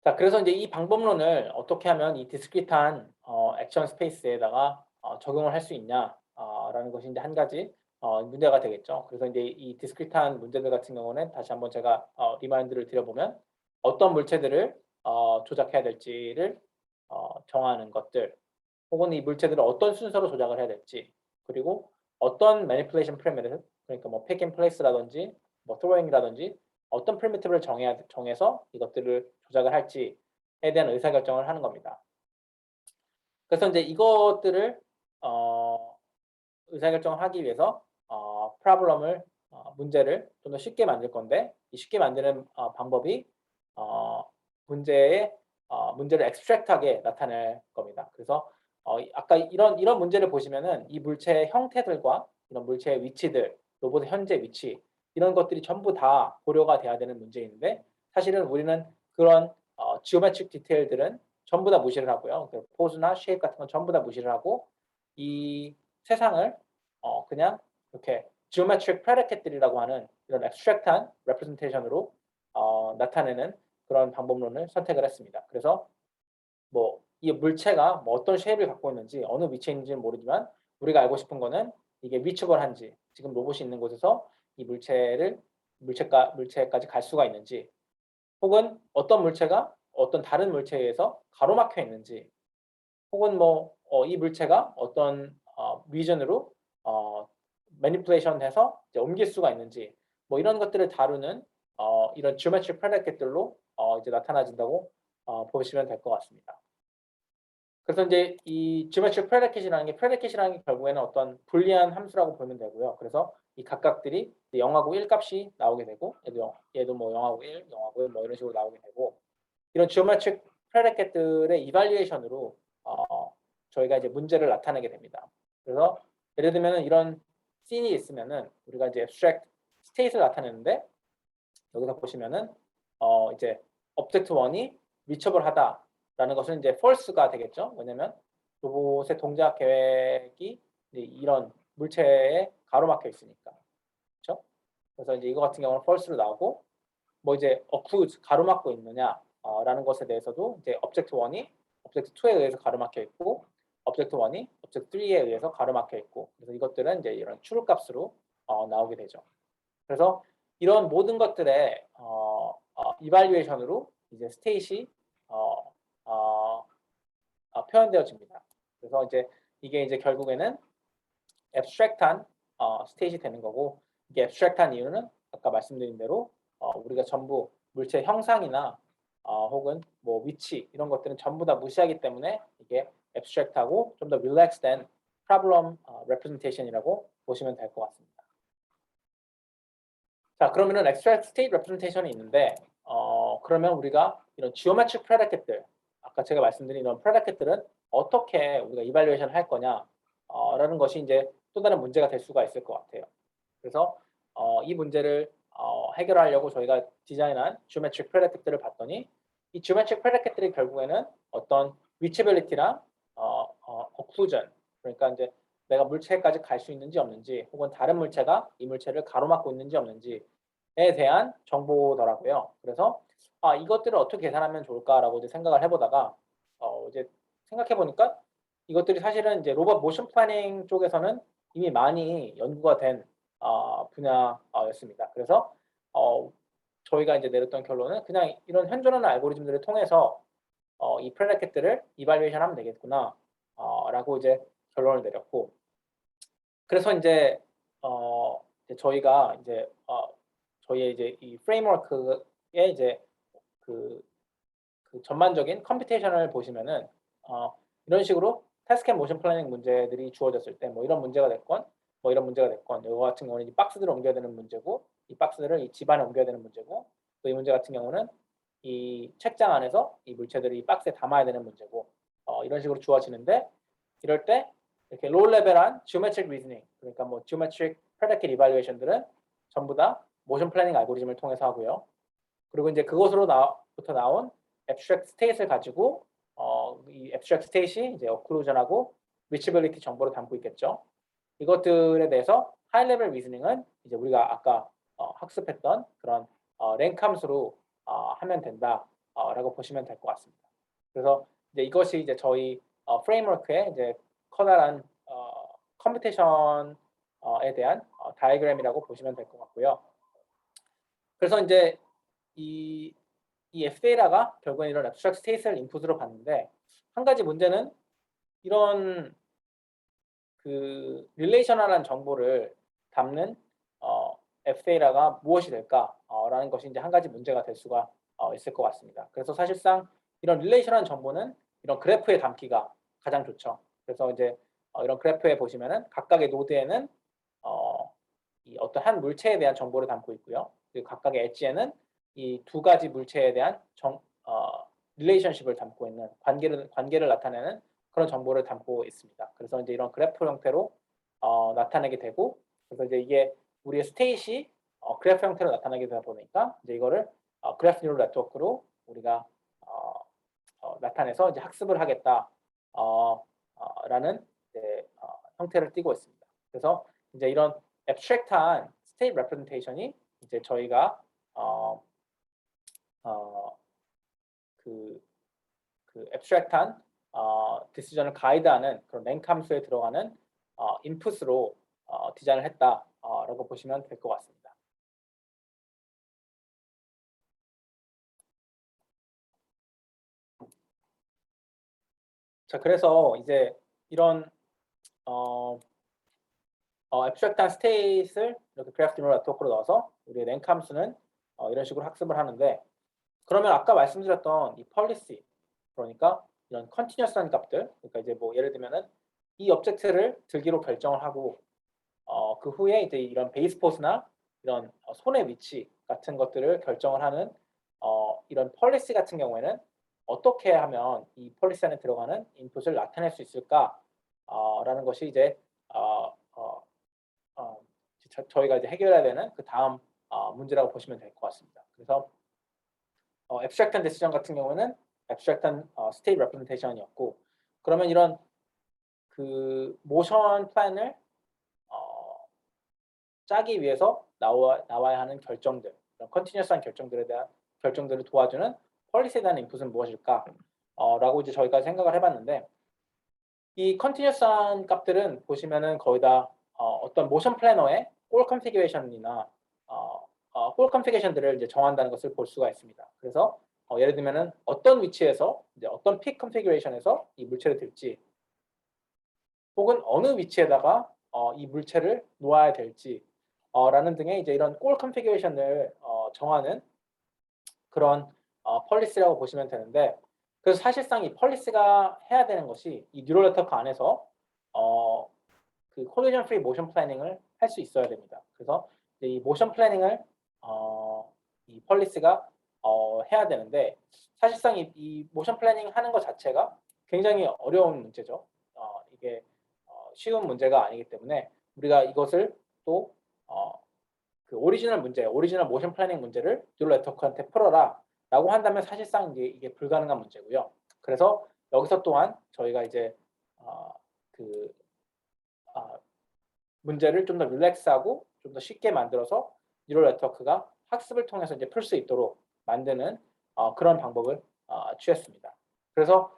자, 그래서 이제 이 방법론을 어떻게 하면 이 디스크리트한 액션 스페이스에다가 적용을 할 수 있냐 라는 것이 이제 한 가지 문제가 되겠죠. 그래서 이제 이 디스크리트한 문제들 같은 경우는 다시 한번 제가 리마인드를 드려보면 어떤 물체들을 조작해야 될지를 정하는 것들 혹은 이 물체들을 어떤 순서로 조작을 해야 될지 그리고 어떤 매니플레이션 프리미티브 그러니까 뭐 pick and place라든지 뭐 throwing이라든지 어떤 프리미티브를 정해서 이것들을 조작을 할지에 대한 의사결정을 하는 겁니다. 그래서 이제 이것들을 의사결정을 하기 위해서 프로블럼을 문제를 좀 더 쉽게 만들 건데 이 쉽게 만드는 방법이 문제를 앱스트랙트하게 나타낼 겁니다. 그래서 아까 이런 문제를 보시면은 이 물체의 형태들과 이런 물체의 위치들, 로봇의 현재 위치 이런 것들이 전부 다 고려가 돼야 되는 문제인데 사실은 우리는 그런 지오메트릭 디테일들은 전부 다 무시를 하고요. 포즈나 쉐입 같은 건 전부 다 무시를 하고 이 세상을 그냥 이렇게 지오메트릭 프레디케이트들이라고 하는 이런 앱스트랙트한 레프레젠테이션으로 나타내는 그런 방법론을 선택을 했습니다. 그래서 뭐 이 물체가 뭐 어떤 쉐입을 갖고 있는지 어느 위치에 있는지는 모르지만 우리가 알고 싶은 거는 이게 리처블한지 지금 로봇이 있는 곳에서 이 물체까지 갈 수가 있는지 혹은 어떤 물체가 어떤 다른 물체에 의해서 가로막혀 있는지 혹은 뭐 이 물체가 어떤 리전으로 매니플레이션해서 옮길 수가 있는지 뭐 이런 것들을 다루는 이런 지오메트릭 프레디케이트들로 이제 나타나진다고 보시면 될 것 같습니다. 그래서 이제 이 지오메트릭 프레디케이트라는 게 결국에는 어떤 불리한 함수라고 보면 되고요. 그래서 이 각각들이 0하고 1 값이 나오게 되고 얘도 뭐 0하고 1, 0하고 1 뭐 이런 식으로 나오게 되고 이런 지오메트릭 프레디케이트들의 이발리에이션으로 저희가 이제 문제를 나타내게 됩니다. 그래서 예를 들면 이런 씬이 있으면은 우리가 이제 abstract state를 나타내는데 여기서 보시면은 이제 object 1이 reachable하다라는 것은 이제 false가 되겠죠. 왜냐면 로봇의 동작 계획이 이런 물체에 가로막혀 있으니까. 그렇죠? 그래서 이제 이거 같은 경우는 false로 나오고 뭐 이제 occlude 가로막고 있느냐 라는 것에 대해서도 이제 object 1이 object 2에 의해서 가로막혀 있고 object 1이 object 3에 의해서 가로막혀 있고 그래서 이것들은 이제 이런 true 값으로 나오게 되죠. 그래서 이런 모든 것들의 이발리에이션으로 이제 스테이시 표현되어집니다. 그래서 이게 이제 결국에는 앱스트랙트한 스테이시 되는 거고 이게 앱스트랙트한 이유는 아까 말씀드린 대로 우리가 전부 물체 형상이나 혹은 뭐 위치 이런 것들은 전부 다 무시하기 때문에 이게 앱스트랙트하고 좀 더 릴렉스된 프로블럼 레프레젠테이션이라고 보시면 될 것 같습니다. 자, 그러면은 abstract state representation이 있는데, 그러면 우리가 이런 geometric predicate들, 아까 제가 말씀드린 이런 predicate들은 어떻게 우리가 evaluation 할 거냐, 라는 것이 이제 또 다른 문제가 될 수가 있을 것 같아요. 그래서 이 문제를 해결하려고 저희가 디자인한 geometric predicate들을 봤더니, 이 geometric predicate들이 결국에는 어떤 reachability랑 occlusion, 그러니까 이제 내가 물체까지 갈 수 있는지 없는지, 혹은 다른 물체가 이 물체를 가로막고 있는지 없는지에 대한 정보더라고요. 그래서 이것들을 어떻게 계산하면 좋을까라고 이제 생각을 해보다가 이제 생각해 보니까 이것들이 사실은 이제 로봇 모션 플래닝 쪽에서는 이미 많이 연구가 된 분야였습니다. 그래서 저희가 이제 내렸던 결론은 그냥 이런 현존하는 알고리즘들을 통해서 이 프레디켓들을 이발리에이션 하면 되겠구나 라고 이제 결론을 내렸고, 그래서 이제 저희가 이제 저희의 이제 이 프레임워크에 이제 그 전반적인 컴퓨테이션을 보시면은 이런 식으로 태스크 앤 모션 플래닝 문제들이 주어졌을 때 뭐 이런 문제가 됐건 뭐 이런 문제가 됐건, 이거 같은 경우는 이 박스들을 옮겨야 되는 문제고, 이 박스들을 이 집안에 옮겨야 되는 문제고, 또 이 문제 같은 경우는 이 책장 안에서 이 물체들을 이 박스에 담아야 되는 문제고, 이런 식으로 주어지는데, 이럴 때 이렇게 로우 레벨한 geometric reasoning, 그러니까 뭐 geometric predicate evaluation들은 전부 다 모션 플래닝 알고리즘을 통해서 하고요. 그리고 이제 그것으로부터 나온 abstract state을 가지고 이 abstract state이 이제 occlusion하고 reachability 정보를 담고 있겠죠. 이것들에 대해서 high level reasoning은 이제 우리가 아까 학습했던 그런 랭크 함수로 하면 된다라고 보시면 될 것 같습니다. 그래서 이제 이것이 이제 저희 프레임워크의 이제 커다란 컴퓨테이션에 대한 다이어그램이라고 보시면 될 것 같고요. 그래서 이제 이 F데이터가 결국엔 이런 abstract state를 인풋으로 받는데, 한 가지 문제는 이런 그 릴레이셔널한 정보를 담는 F데이터가 무엇이 될까라는 것이 이제 한 가지 문제가 될 수가 있을 것 같습니다. 그래서 사실상 이런 릴레이셔널한 정보는 이런 그래프에 담기가 가장 좋죠. 그래서 이제 이런 그래프에 보시면은 각각의 노드에는 이 어떤 한 물체에 대한 정보를 담고 있고요. 그리고 각각의 엣지에는 이 두 가지 물체에 대한 릴레이션십을 담고 있는 관계를 나타내는 그런 정보를 담고 있습니다. 그래서 이제 이런 그래프 형태로 나타내게 되고, 그래서 이제 이게 우리의 스테이시 그래프 형태로 나타나게 되다 보니까 이제 이거를 그래프 뉴럴 네트워크로 우리가 나타내서 이제 학습을 하겠다 라는 이제, 형태를 띠고 있습니다. 그래서 이제 이런 abstract한 state representation이 이제 저희가 그 abstract한 디시전을 가이드하는 그런 랭크 함수에 들어가는 인풋으로 디자인을 했다라고 보시면 될 것 같습니다. 자, 그래서 이제 이런 abstract한 state을 이렇게 그래프 뉴럴 네트워크로 넣어서 우리의 랭크 함수는 이런 식으로 학습을 하는데, 그러면 아까 말씀드렸던 이 policy, 그러니까 이런 컨티뉴어스한 값들, 그러니까 이제 뭐 예를 들면은 이 오브젝트를 들기로 결정을 하고 그 후에 이제 이런 베이스 포스나 이런 손의 위치 같은 것들을 결정을 하는 이런 폴리시 같은 경우에는 어떻게 하면 이 폴리시 안에 들어가는 인풋을 나타낼 수 있을까? 라는 것이 이제 저희가 이제 해결해야 되는 그 다음 문제라고 보시면 될 것 같습니다. 그래서 abstract한 decision 같은 경우는 abstract한 state representation이었고, 그러면 이런 그 모션 플랜을 짜기 위해서 나와야 하는 결정들, 컨티뉴어스한 결정들을 도와주는 폴리시에 대한 인풋은 무엇일까? 라고 이제 저희가 생각을 해봤는데, 이 컨티뉴어스한 값들은 보시면은 거의 다 어떤 모션 플래너의 골 컨피규레이션이나 골 컨피규레이션들을 이제 정한다는 것을 볼 수가 있습니다. 그래서 예를 들면은 어떤 위치에서 이제 어떤 픽 컨피규레이션에서 이 물체를 들지, 혹은 어느 위치에다가 이 물체를 놓아야 될지 라는 등의 이제 이런 골 컨피규레이션을 정하는 그런 폴리시라고 보시면 되는데, 그래서 사실상 이 폴리시가 해야 되는 것이 이 뉴럴 네트워크 안에서 그 콜리전 프리 모션 플래닝을 할 수 있어야 됩니다. 그래서 이 모션 플래닝을 이 폴리스가 해야 되는데 사실상 이 모션 플래닝 하는 것 자체가 굉장히 어려운 문제죠. 이게 쉬운 문제가 아니기 때문에 우리가 이것을 또 그 오리지널 모션 플래닝 문제를 뉴럴 네트워크한테 풀어라라고 한다면 사실상 이게 불가능한 문제고요. 그래서 여기서 또한 저희가 이제 그 문제를 좀 더 릴렉스하고 좀 더 쉽게 만들어서 뉴럴 네트워크가 학습을 통해서 이제 풀 수 있도록 만드는 그런 방법을 취했습니다. 그래서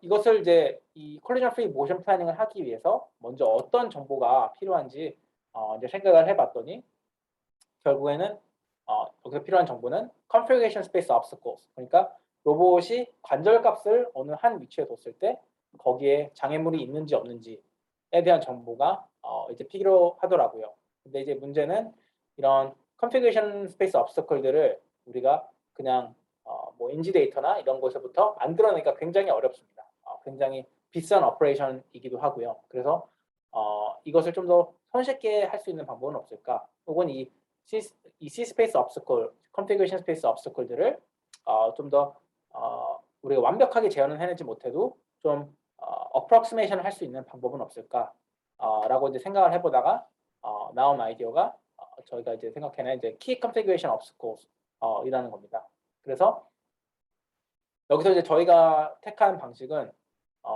이것을 이제 이 콜리전 프리 모션 플래닝을 하기 위해서 먼저 어떤 정보가 필요한지 이제 생각을 해봤더니 결국에는 여기서 필요한 정보는 configuration space obstacles, 그러니까 로봇이 관절값을 어느 한 위치에 뒀을 때 거기에 장애물이 있는지 없는지에 대한 정보가 이제 필요하더라고요. 근데 이제 문제는 이런 configuration space obstacle들을 우리가 그냥 뭐 인지 데이터나 이런 곳에서부터 만들어내기가 굉장히 어렵습니다. 굉장히 비싼 오퍼레이션이기도 하고요. 그래서 이것을 좀 더 손쉽게 할 수 있는 방법은 없을까? 혹은 이 C 스페이스 obstacle, configuration space obstacle들을 좀 더 우리가 완벽하게 재현을 해내지 못해도 좀 approximation을 할 수 있는 방법은 없을까? 라고 이제 생각을 해보다가 나온 아이디어가 저희가 이제 생각해낸 이제 key configuration obstacles 이라는 겁니다. 그래서 여기서 이제 저희가 택한 방식은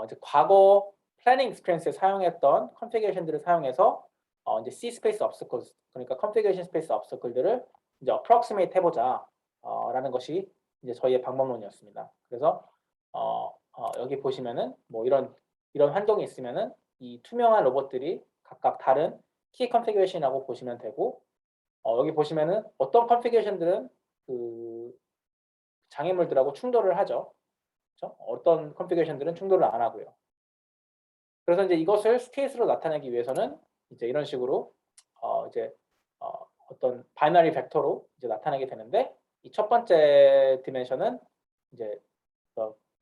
이제 과거 플래닝 익스피리언스에 사용했던 컨피그레이션들을 사용해서 이제 C 스페이스 obstacles, 그러니까 configuration space obstacle들을 이제 approximate 해보자 라는 것이 이제 저희의 방법론이었습니다. 그래서 여기 보시면은 뭐 이런 환경이 있으면은 이 투명한 로봇들이 각각 다른 키 컨피그레이션이라고 보시면 되고, 여기 보시면은 어떤 컨피그레이션들은 그 장애물들하고 충돌을 하죠. 그렇죠? 어떤 컨피그레이션들은 충돌을 안 하고요. 그래서 이제 이것을 스케일로 나타내기 위해서는 이제 이런 식으로 이제 어떤 바이너리 벡터로 이제 나타내게 되는데, 이 첫 번째 디멘션은 이제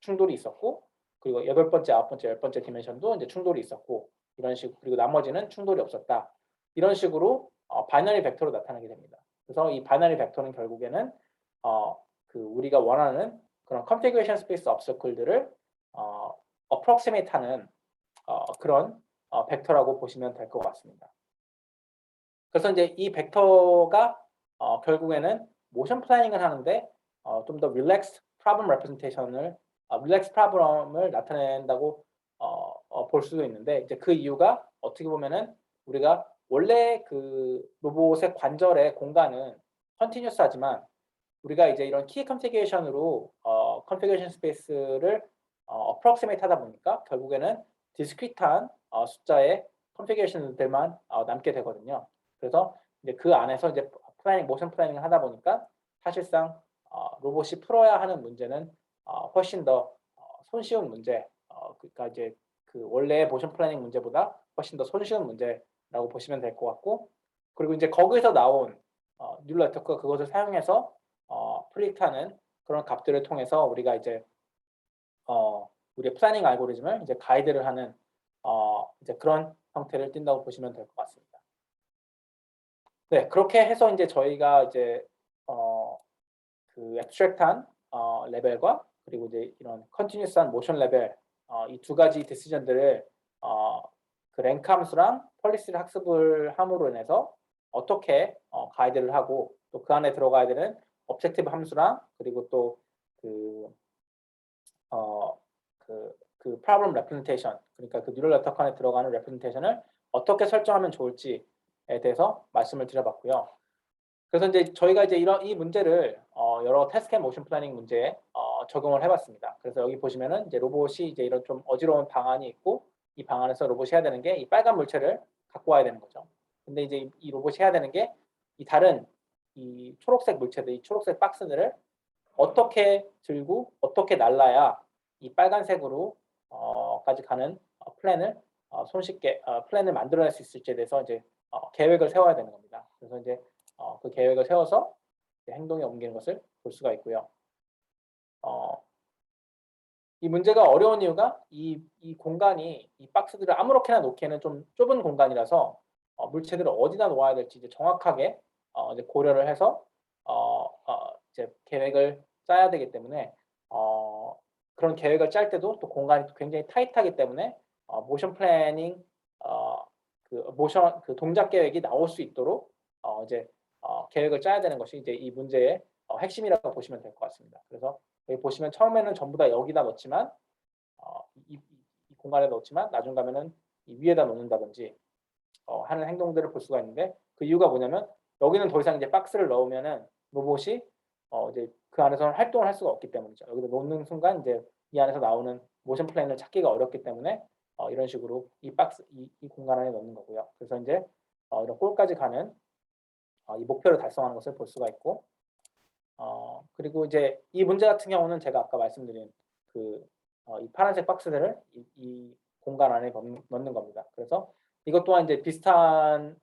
충돌이 있었고, 그리고 여덟 번째, 아홉 번째, 열 번째 디멘션도 이제 충돌이 있었고, 이런 식으로, 그리고 나머지는 충돌이 없었다. 이런 식으로 바이너리 벡터로 나타나게 됩니다. 그래서 이 바이너리 벡터는 결국에는 그 우리가 원하는 그런 configuration space obstacle들을 approximate 하는 그런 벡터라고 보시면 될 것 같습니다. 그래서 이제 이 벡터가 결국에는 모션 플래닝을 하는데 좀 더 relaxed problem representation을 relaxed problem을 나타낸다고 볼 수도 있는데, 이제 그 이유가 어떻게 보면은 우리가 원래 그 로봇의 관절의 공간은 컨티뉴스하지만 우리가 이제 이런 키 컨피그레이션으로 컨피그레이션 스페이스를 approximate 하다 보니까 결국에는 디스크리트한 숫자의 컨피그레이션들만 남게 되거든요. 그래서 이제 그 안에서 이제 플래닝, 모션 플래닝을 하다 보니까 사실상 로봇이 풀어야 하는 문제는 훨씬 더 손쉬운 문제, 그러니까 이제 그 원래의 모션 플래닝 문제보다 훨씬 더 손쉬운 문제라고 보시면 될 것 같고, 그리고 이제 거기서 나온 뉴럴 네트워크가 그것을 사용해서 프리딕트하는 그런 값들을 통해서 우리가 이제 우리의 플래닝 알고리즘을 이제 가이드를 하는 이제 그런 형태를 띈다고 보시면 될 것 같습니다. 네, 그렇게 해서 이제 저희가 이제 그 앱스트랙트한 레벨과 그리고 이제 이런 컨티뉴스한 모션 레벨 이 두 가지 디시전들을 그 랭크 함수랑 폴리시를 학습을 함으로 인해서 어떻게 가이드를 하고, 또 그 안에 들어가야 되는 objective 함수랑 그리고 또 그 problem representation, 그러니까 그 뉴럴 네트워크 안에 들어가는 representation을 어떻게 설정하면 좋을지에 대해서 말씀을 드려봤고요. 그래서 이제 저희가 이제 이 문제를 여러 태스크 앤 모션 플래닝 문제에 적용을 해봤습니다. 그래서 여기 보시면은 이제 로봇이 이제 이런 좀 어지러운 방안이 있고, 이 방안에서 로봇이 해야 되는 게 이 빨간 물체를 갖고 와야 되는 거죠. 근데 이제 이 로봇이 해야 되는 게 이 다른 이 초록색 물체들, 이 초록색 박스들을 어떻게 들고 어떻게 날라야 이 빨간색으로 까지 가는 플랜을 손쉽게 플랜을 만들어낼 수 있을지에 대해서 이제 계획을 세워야 되는 겁니다. 그래서 이제 그 계획을 세워서 행동에 옮기는 것을 볼 수가 있고요. 이 문제가 어려운 이유가 이 공간이, 이 박스들을 아무렇게나 놓기에는 좀 좁은 공간이라서 물체들을 어디다 놓아야 될지 이제 정확하게 이제 고려를 해서 이제 계획을 짜야 되기 때문에 그런 계획을 짤 때도 또 공간이 또 굉장히 타이트하기 때문에 모션 플래닝 그 동작 계획이 나올 수 있도록 이제 계획을 짜야 되는 것이 이제 이 문제의 핵심이라고 보시면 될 것 같습니다. 그래서 여기 보시면 처음에는 전부 다 여기다 넣지만 이 공간에 넣지만 나중 가면은 이 위에다 놓는다든지 하는 행동들을 볼 수가 있는데 그 이유가 뭐냐면 여기는 더 이상 이제 박스를 넣으면은 로봇이 이제 그 안에서는 활동을 할 수가 없기 때문이죠. 여기다 놓는 순간 이제 이 안에서 나오는 모션 플랜을 찾기가 어렵기 때문에 이런 식으로 이 공간 안에 넣는 거고요. 그래서 이제 이런 골까지 가는 이 목표를 달성하는 것을 볼 수가 있고 그리고 이제 이 문제 같은 경우는 제가 아까 말씀드린 이 파란색 박스들을 이 공간 안에 넣는 겁니다. 그래서 이것 또한 이제 비슷한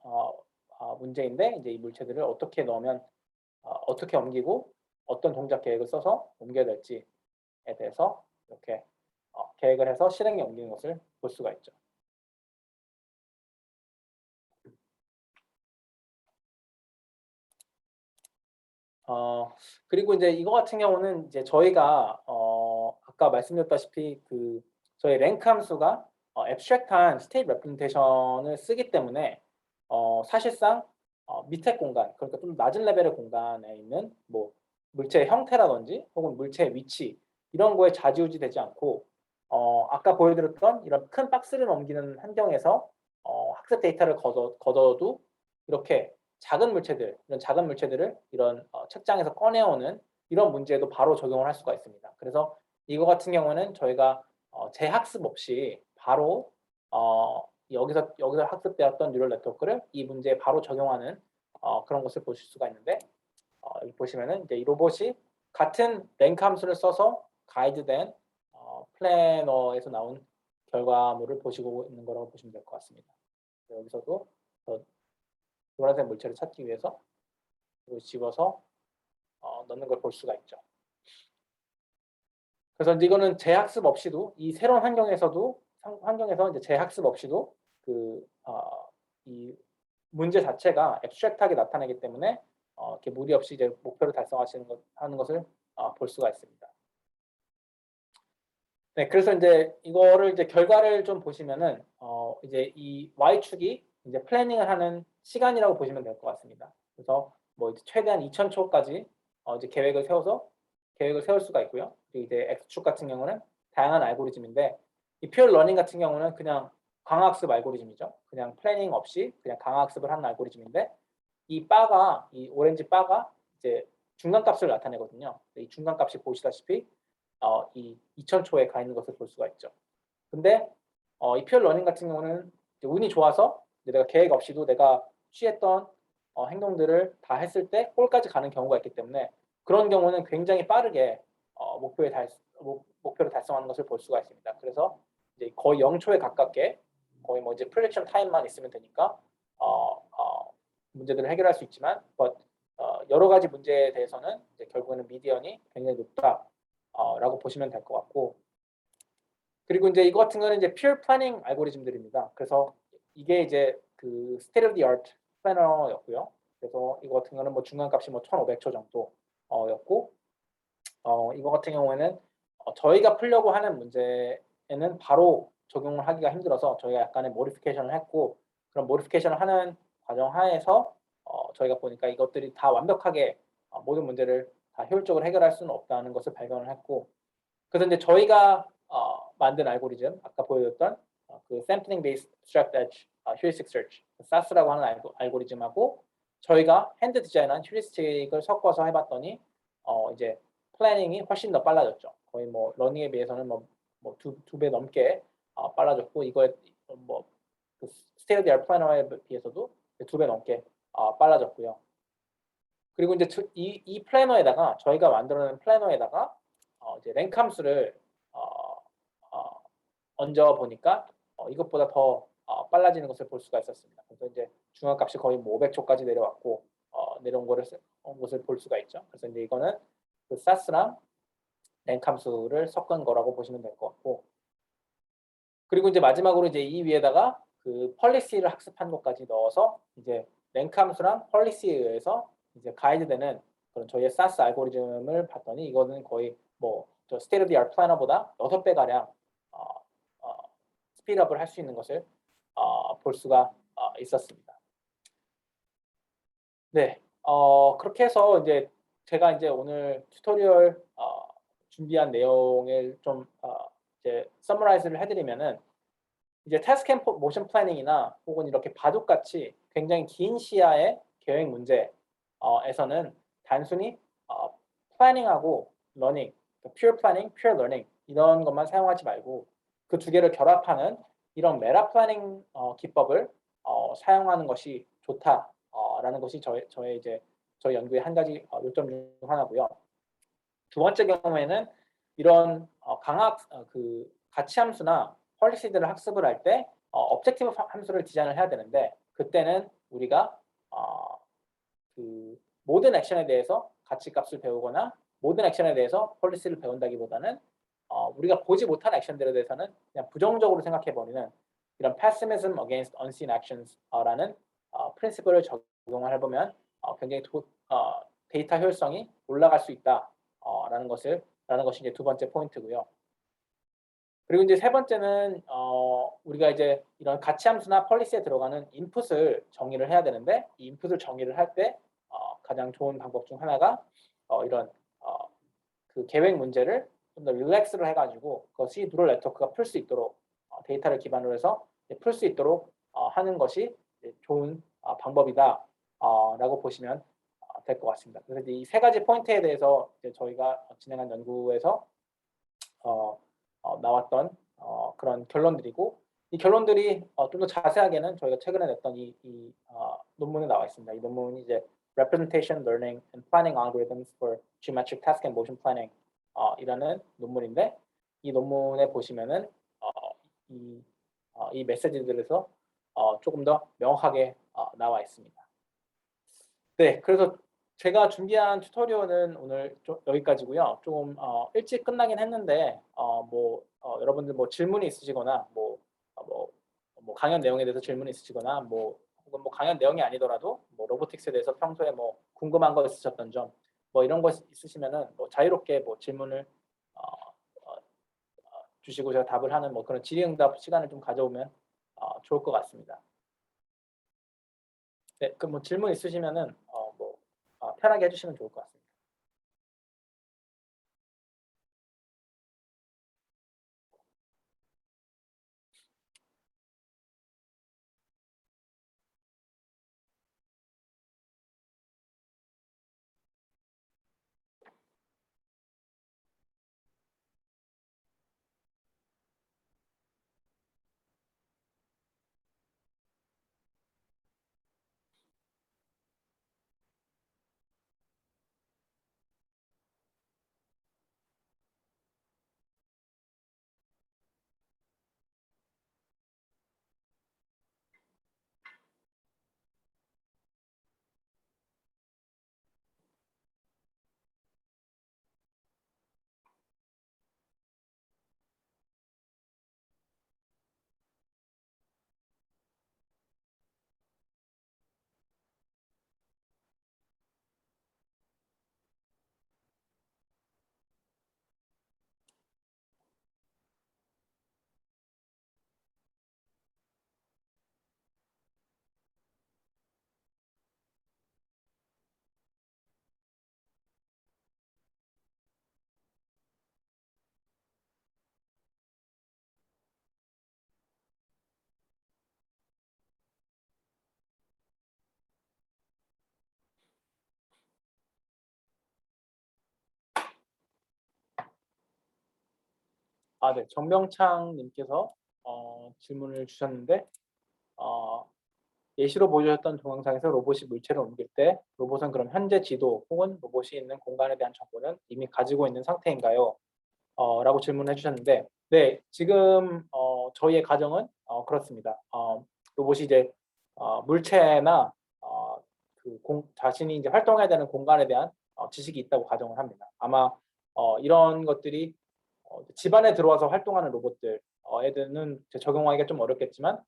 문제인데 이제 이 물체들을 어떻게 넣으면 어떻게 옮기고 어떤 동작 계획을 써서 옮겨야 될지에 대해서 이렇게 계획을 해서 실행에 옮기는 것을 볼 수가 있죠. 그리고 이제 이거 같은 경우는 이제 저희가 아까 말씀드렸다시피 저희 랭크 함수가 abstract한 state representation을 쓰기 때문에 사실상 밑에 공간, 그러니까 좀 낮은 레벨의 공간에 있는 뭐 물체의 형태라든지 혹은 물체의 위치 이런 거에 좌지우지 되지 않고 아까 보여드렸던 이런 큰 박스를 넘기는 환경에서 학습 데이터를 걷어도 이렇게 이런 작은 물체들을 이런 책장에서 꺼내오는 이런 문제에도 바로 적용을 할 수가 있습니다. 그래서 이거 같은 경우는 저희가 재학습 없이 바로 여기서 학습되었던 뉴럴 네트워크를 이 문제에 바로 적용하는 그런 것을 보실 수가 있는데 여기 보시면은 이제 이 로봇이 같은 랭크 함수를 써서 가이드된 플래너에서 나온 결과물을 보시고 있는 거라고 보시면 될 것 같습니다. 여기서도 노란색 물체를 찾기 위해서 이걸 집어서 넣는 걸 볼 수가 있죠. 그래서 이제 이거는 재학습 없이도 이 새로운 환경에서 이제 재학습 없이도 이 문제 자체가 앱스트랙트하게 나타나기 때문에 이렇게 무리 없이 이제 목표를 하는 것을 볼 수가 있습니다. 네, 그래서 이제 이거를 이제 결과를 좀 보시면은 이제 이 y축이 이제 플래닝을 하는 시간이라고 보시면 될 것 같습니다. 그래서 뭐 이제 최대한 2000초까지 이제 계획을 세울 수가 있고요. 그리고 이제 x축 같은 경우는 다양한 알고리즘인데 이 퓨어 러닝 같은 경우는 그냥 강화학습 알고리즘이죠. 그냥 플래닝 없이 그냥 강화학습을 하는 알고리즘인데 이 오렌지 바가 이제 중간값을 나타내거든요. 이 중간값이 보시다시피 이 2000초에 가 있는 것을 볼 수가 있죠. 근데 이 퓨어 러닝 같은 경우는 운이 좋아서 내가 계획 없이도 내가 취했던 행동들을 다 했을 때 골까지 가는 경우가 있기 때문에 그런 경우는 굉장히 빠르게 목표를 달성하는 것을 볼 수가 있습니다. 그래서 이제 거의 0초에 가깝게 거의 뭐 이제 프로젝션 타임만 있으면 되니까 문제들을 해결할 수 있지만 여러 가지 문제에 대해서는 이제 결국에는 미디언이 굉장히 높다라고 보시면 될 것 같고 그리고 이제 이거 같은 거는 이제 pure planning 알고리즘들입니다. 그래서 이게 이제 state of the art 플래너였고요. 그래서 이거 같은 거는 뭐 중간값이 뭐 1500초 정도였고 이거 같은 경우에는 저희가 풀려고 하는 문제에는 바로 적용을 하기가 힘들어서 저희가 약간의 모디피케이션을 했고 그런 모디피케이션을 하는 과정 하에서 저희가 보니까 이것들이 다 완벽하게 모든 문제를 다 효율적으로 해결할 수는 없다는 것을 발견을 했고 그래서 이제 저희가 만든 알고리즘 아까 보여줬던 그 Sampling Based Abstract Edge Heuristic Search SAS라고 하는 알고리즘하고 저희가 핸드 디자인한 휴리스틱을 섞어서 해봤더니 이제 플래닝이 훨씬 더 빨라졌죠. 거의 뭐 러닝에 비해서는 두 배 넘게 빨라졌고 이거에 그 스테이트 오브 더 아트 플래너에 비해서도 두 배 넘게 빨라졌고요. 그리고 이제 이 플래너에다가 저희가 만들어낸 플래너에다가 이제 랭크 함수를 얹어 보니까 이것보다 더 빨라지는 것을 볼 수가 있었습니다. 그래서 이제 중간값이 거의 뭐 500초까지 내려왔고 내려온 것을 볼 수가 있죠. 그래서 이제 이거는 그 SAS랑 랭크 함수를 섞은 거라고 보시면 될 것 같고 그리고 이제 마지막으로 이제 이 위에다가 그 펄리시를 학습한 것까지 넣어서 이제 랭크 함수랑 펄리시에 의해서 이제 가이드되는 그런 저희의 SAS 알고리즘을 봤더니 이거는 거의 뭐 저 스테이트 오브 더 아트 플래너보다 6배 가량 스피드업을 할 수 있는 것을 볼 수가 있었습니다. 네, 그렇게 해서 이제 제가 이제 오늘 튜토리얼 준비한 내용을 좀 이제 서머라이즈를 해드리면은 이제 태스크 앤 모션 플래닝이나 혹은 이렇게 바둑같이 굉장히 긴 시야의 계획 문제에서는 단순히 플래닝하고 러닝, pure planning, pure learning 이런 것만 사용하지 말고 그 두 개를 결합하는 이런 메타 플래닝 기법을 사용하는 것이 좋다라는 것이 저의 이제 저희 연구의 한 가지 요점 중 하나고요. 두 번째 경우에는 이런 그 가치 함수나 폴리시들을 학습을 할 때 objective 함수를 디자인을 해야 되는데 그때는 우리가 그 모든 액션에 대해서 가치값을 배우거나 모든 액션에 대해서 폴리시를 배운다기보다는 우리가 보지 못한 액션들에 대해서는 그냥 부정적으로 생각해 버리는 이런 pessimism against unseen actions라는 프린시플을 적용을 해보면 굉장히 데이터 효율성이 올라갈 수 있다라는 것이 이제 두 번째 포인트고요. 그리고 이제 세 번째는 우리가 이제 이런 가치 함수나 폴리시에 들어가는 인풋을 정의를 해야 되는데 이 인풋을 정의를 할 때 가장 좋은 방법 중 하나가 이런 그 계획 문제를 좀 더 릴렉스를 해가지고 그것이 뉴럴 네트워크가 풀 수 있도록 데이터를 기반으로 해서 풀 수 있도록 하는 것이 좋은 방법이다라고 보시면 될 것 같습니다. 그래서 이 세 가지 포인트에 대해서 이제 저희가 진행한 연구에서 나왔던 그런 결론들이고 이 결론들이 좀 더 자세하게는 저희가 최근에 냈던 이 논문에 나와 있습니다. 이 논문이 이제 Representation Learning and Planning Algorithms for Geometric Task and Motion Planning 이라는 논문인데 이 논문에 보시면은 이 메시지들에서 조금 더 명확하게 나와 있습니다. 네, 그래서 제가 준비한 튜토리얼은 오늘 여기까지고요. 조금 일찍 끝나긴 했는데 여러분들 뭐 질문이 있으시거나 뭐 강연 내용에 대해서 질문이 있으시거나 혹은 뭐 강연 내용이 아니더라도 뭐 로보틱스에 대해서 평소에 뭐 궁금한 거 있으셨던 점 뭐 이런 거 있으시면은 뭐 자유롭게 뭐 질문을 주시고 제가 답을 하는 뭐 그런 질의응답 시간을 좀 가져오면 좋을 것 같습니다. 네, 그럼 뭐 질문 있으시면은 편하게 해주시면 좋을 것 같습니다. 네, 정명창 님께서 질문을 주셨는데 예시로 보여주셨던 동영상에서 로봇이 물체를 옮길 때 로봇은 그럼 현재 지도 혹은 로봇이 있는 공간에 대한 정보는 이미 가지고 있는 상태인가요? 라고 질문해 주셨는데 네, 지금 저희의 가정은 그렇습니다. 로봇이 이제 물체나 자신이 이제 활동해야 되는 공간에 대한 지식이 있다고 가정을 합니다. 아마 이런 것들이 집안에 들어와서 활동하는 로봇들 애들은 적용하기가 좀 어렵겠지만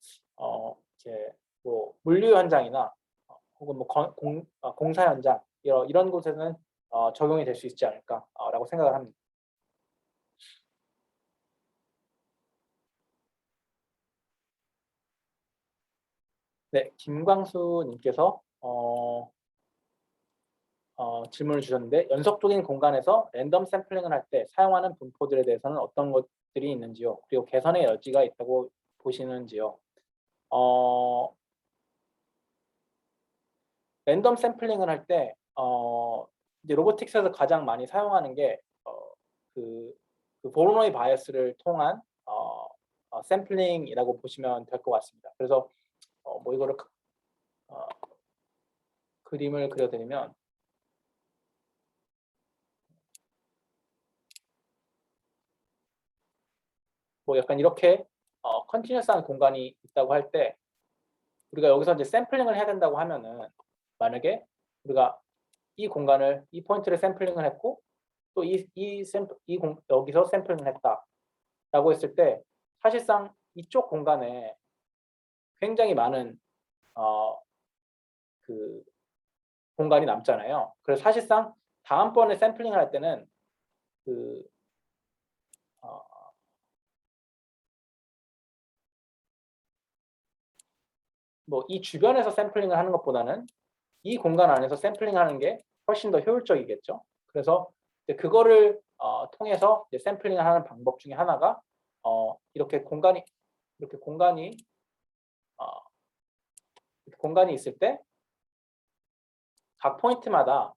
이제 뭐 물류 현장이나 혹은 뭐 공사 현장 이런 곳에는 적용이 될 수 있지 않을까라고 생각을 합니다. 네, 김광수님께서 질문을 주셨는데 연속적인 공간에서 랜덤 샘플링을 할 때 사용하는 분포들에 대해서는 어떤 것들이 있는지요? 그리고 개선의 여지가 있다고 보시는지요? 랜덤 샘플링을 할 때 이제 로보틱스에서 가장 많이 사용하는 게 그 보로노이 바이어스를 통한 샘플링이라고 보시면 될 것 같습니다. 그래서 뭐 이거를 어, 그림을 그려드리면 뭐 약간 이렇게 컨티뉴어스한 공간이 있다고 할 때 우리가 여기서 이제 샘플링을 해야 된다고 하면은 만약에 우리가 이 공간을 이 포인트를 샘플링을 했고 또 여기서 샘플링을 했다라고 했을 때 사실상 이쪽 공간에 굉장히 많은 어, 그 공간이 남잖아요. 그래서 사실상 다음번에 샘플링을 할 때는 그 뭐 이 주변에서 샘플링을 하는 것보다는 이 공간 안에서 샘플링하는 게 훨씬 더 효율적이겠죠. 그래서 이제 그거를 통해서 이제 샘플링을 하는 방법 중에 하나가 이렇게 공간이 이렇게 어, 이렇게 공간이 있을 때 각 포인트마다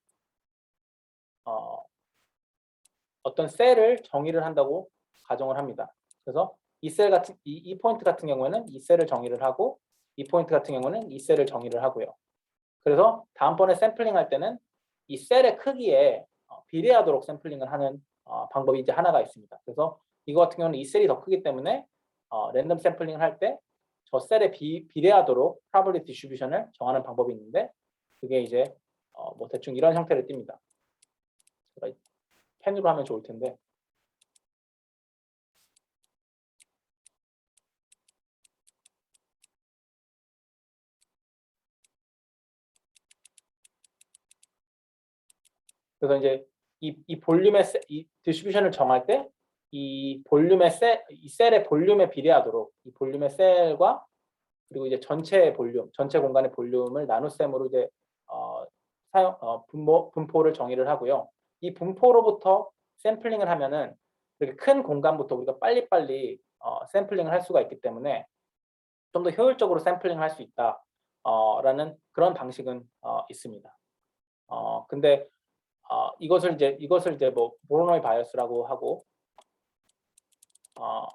어떤 셀을 정의를 한다고 가정을 합니다. 그래서 이 포인트 같은 경우에는 이 셀을 정의를 하고 이 포인트 같은 경우는 이 셀을 정의를 하고요. 그래서 다음번에 샘플링 할 때는 이 셀의 크기에 비례하도록 샘플링을 하는 방법이 이제 하나가 있습니다. 그래서 이거 같은 경우는 이 셀이 더 크기 때문에 랜덤 샘플링을 할 때 저 셀에 비례하도록 프로버빌리티 디스트리뷰션을 정하는 방법이 있는데 그게 이제 뭐 대충 이런 형태를 띱니다. 제가 펜으로 하면 좋을 텐데 그래서 이제 이 볼륨의 이 디스트리뷰션을 정할 때 이 볼륨의 이 셀의 볼륨에 비례하도록 이 볼륨의 셀과 그리고 이제 전체 볼륨, 전체 공간의 볼륨을 나눗셈으로 이제 분포를 정의를 하고요. 이 분포로부터 샘플링을 하면은 이렇게 큰 공간부터 우리가 빨리빨리 샘플링을 할 수가 있기 때문에 좀 더 효율적으로 샘플링을 할 수 있다. 라는 그런 방식은 있습니다. 근데 이것을 이제 뭐 보로노이 바이어스라고 하고 어,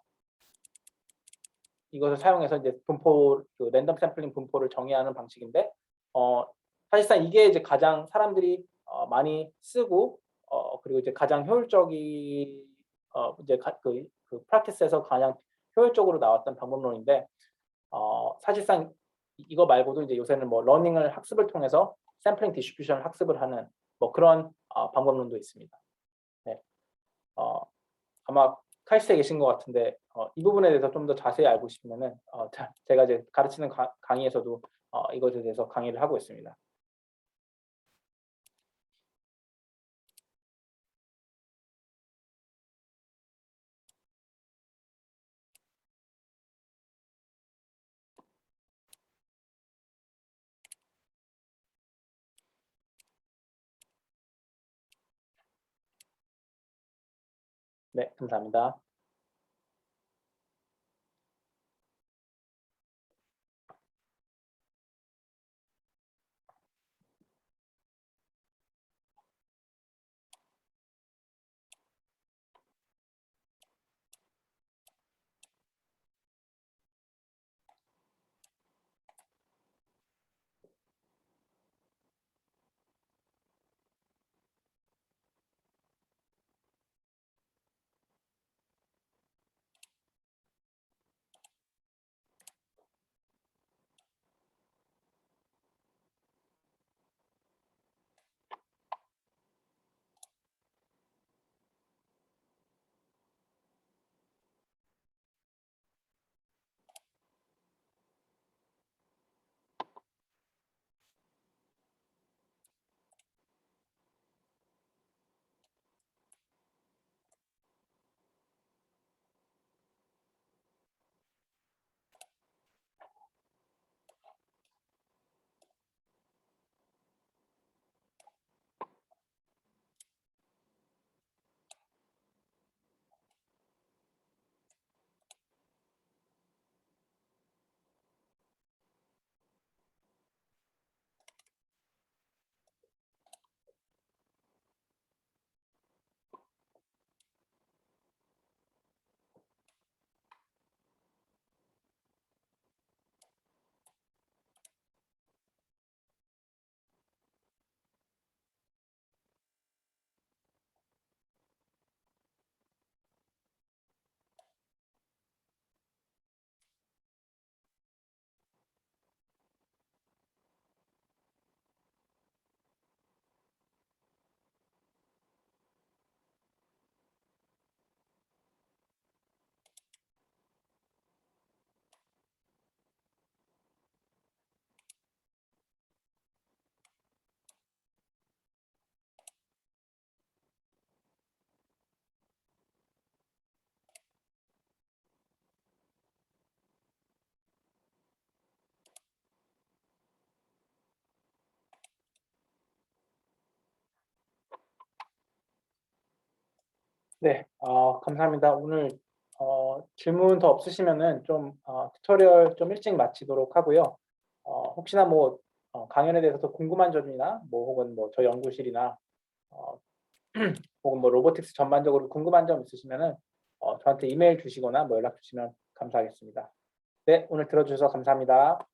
이것을 사용해서 이제 그 랜덤 샘플링 분포를 정의하는 방식인데 어, 사실상 이게 이제 가장 사람들이 많이 쓰고 그리고 이제 가장 효율적이 이제 그 프랙티스에서 가장 효율적으로 나왔던 방법론인데 사실상 이거 말고도 이제 요새는 뭐 러닝을 학습을 통해서 샘플링 디스트리뷰션을 학습을 하는 뭐 그런 방법론도 있습니다. 네. 아마 카이스트에 계신 것 같은데 이 부분에 대해서 좀 더 자세히 알고 싶으면은 제가 이제 가르치는 강의에서도 이것에 대해서 강의를 하고 있습니다. 네, 감사합니다. 네, 감사합니다. 오늘 질문 더 없으시면은 좀 튜토리얼 좀 일찍 마치도록 하고요. 혹시나 뭐 강연에 대해서 더 궁금한 점이나 뭐 혹은 뭐 저희 연구실이나 어, 혹은 뭐 로보틱스 전반적으로 궁금한 점 있으시면은 저한테 이메일 주시거나 뭐 연락 주시면 감사하겠습니다. 네, 오늘 들어주셔서 감사합니다.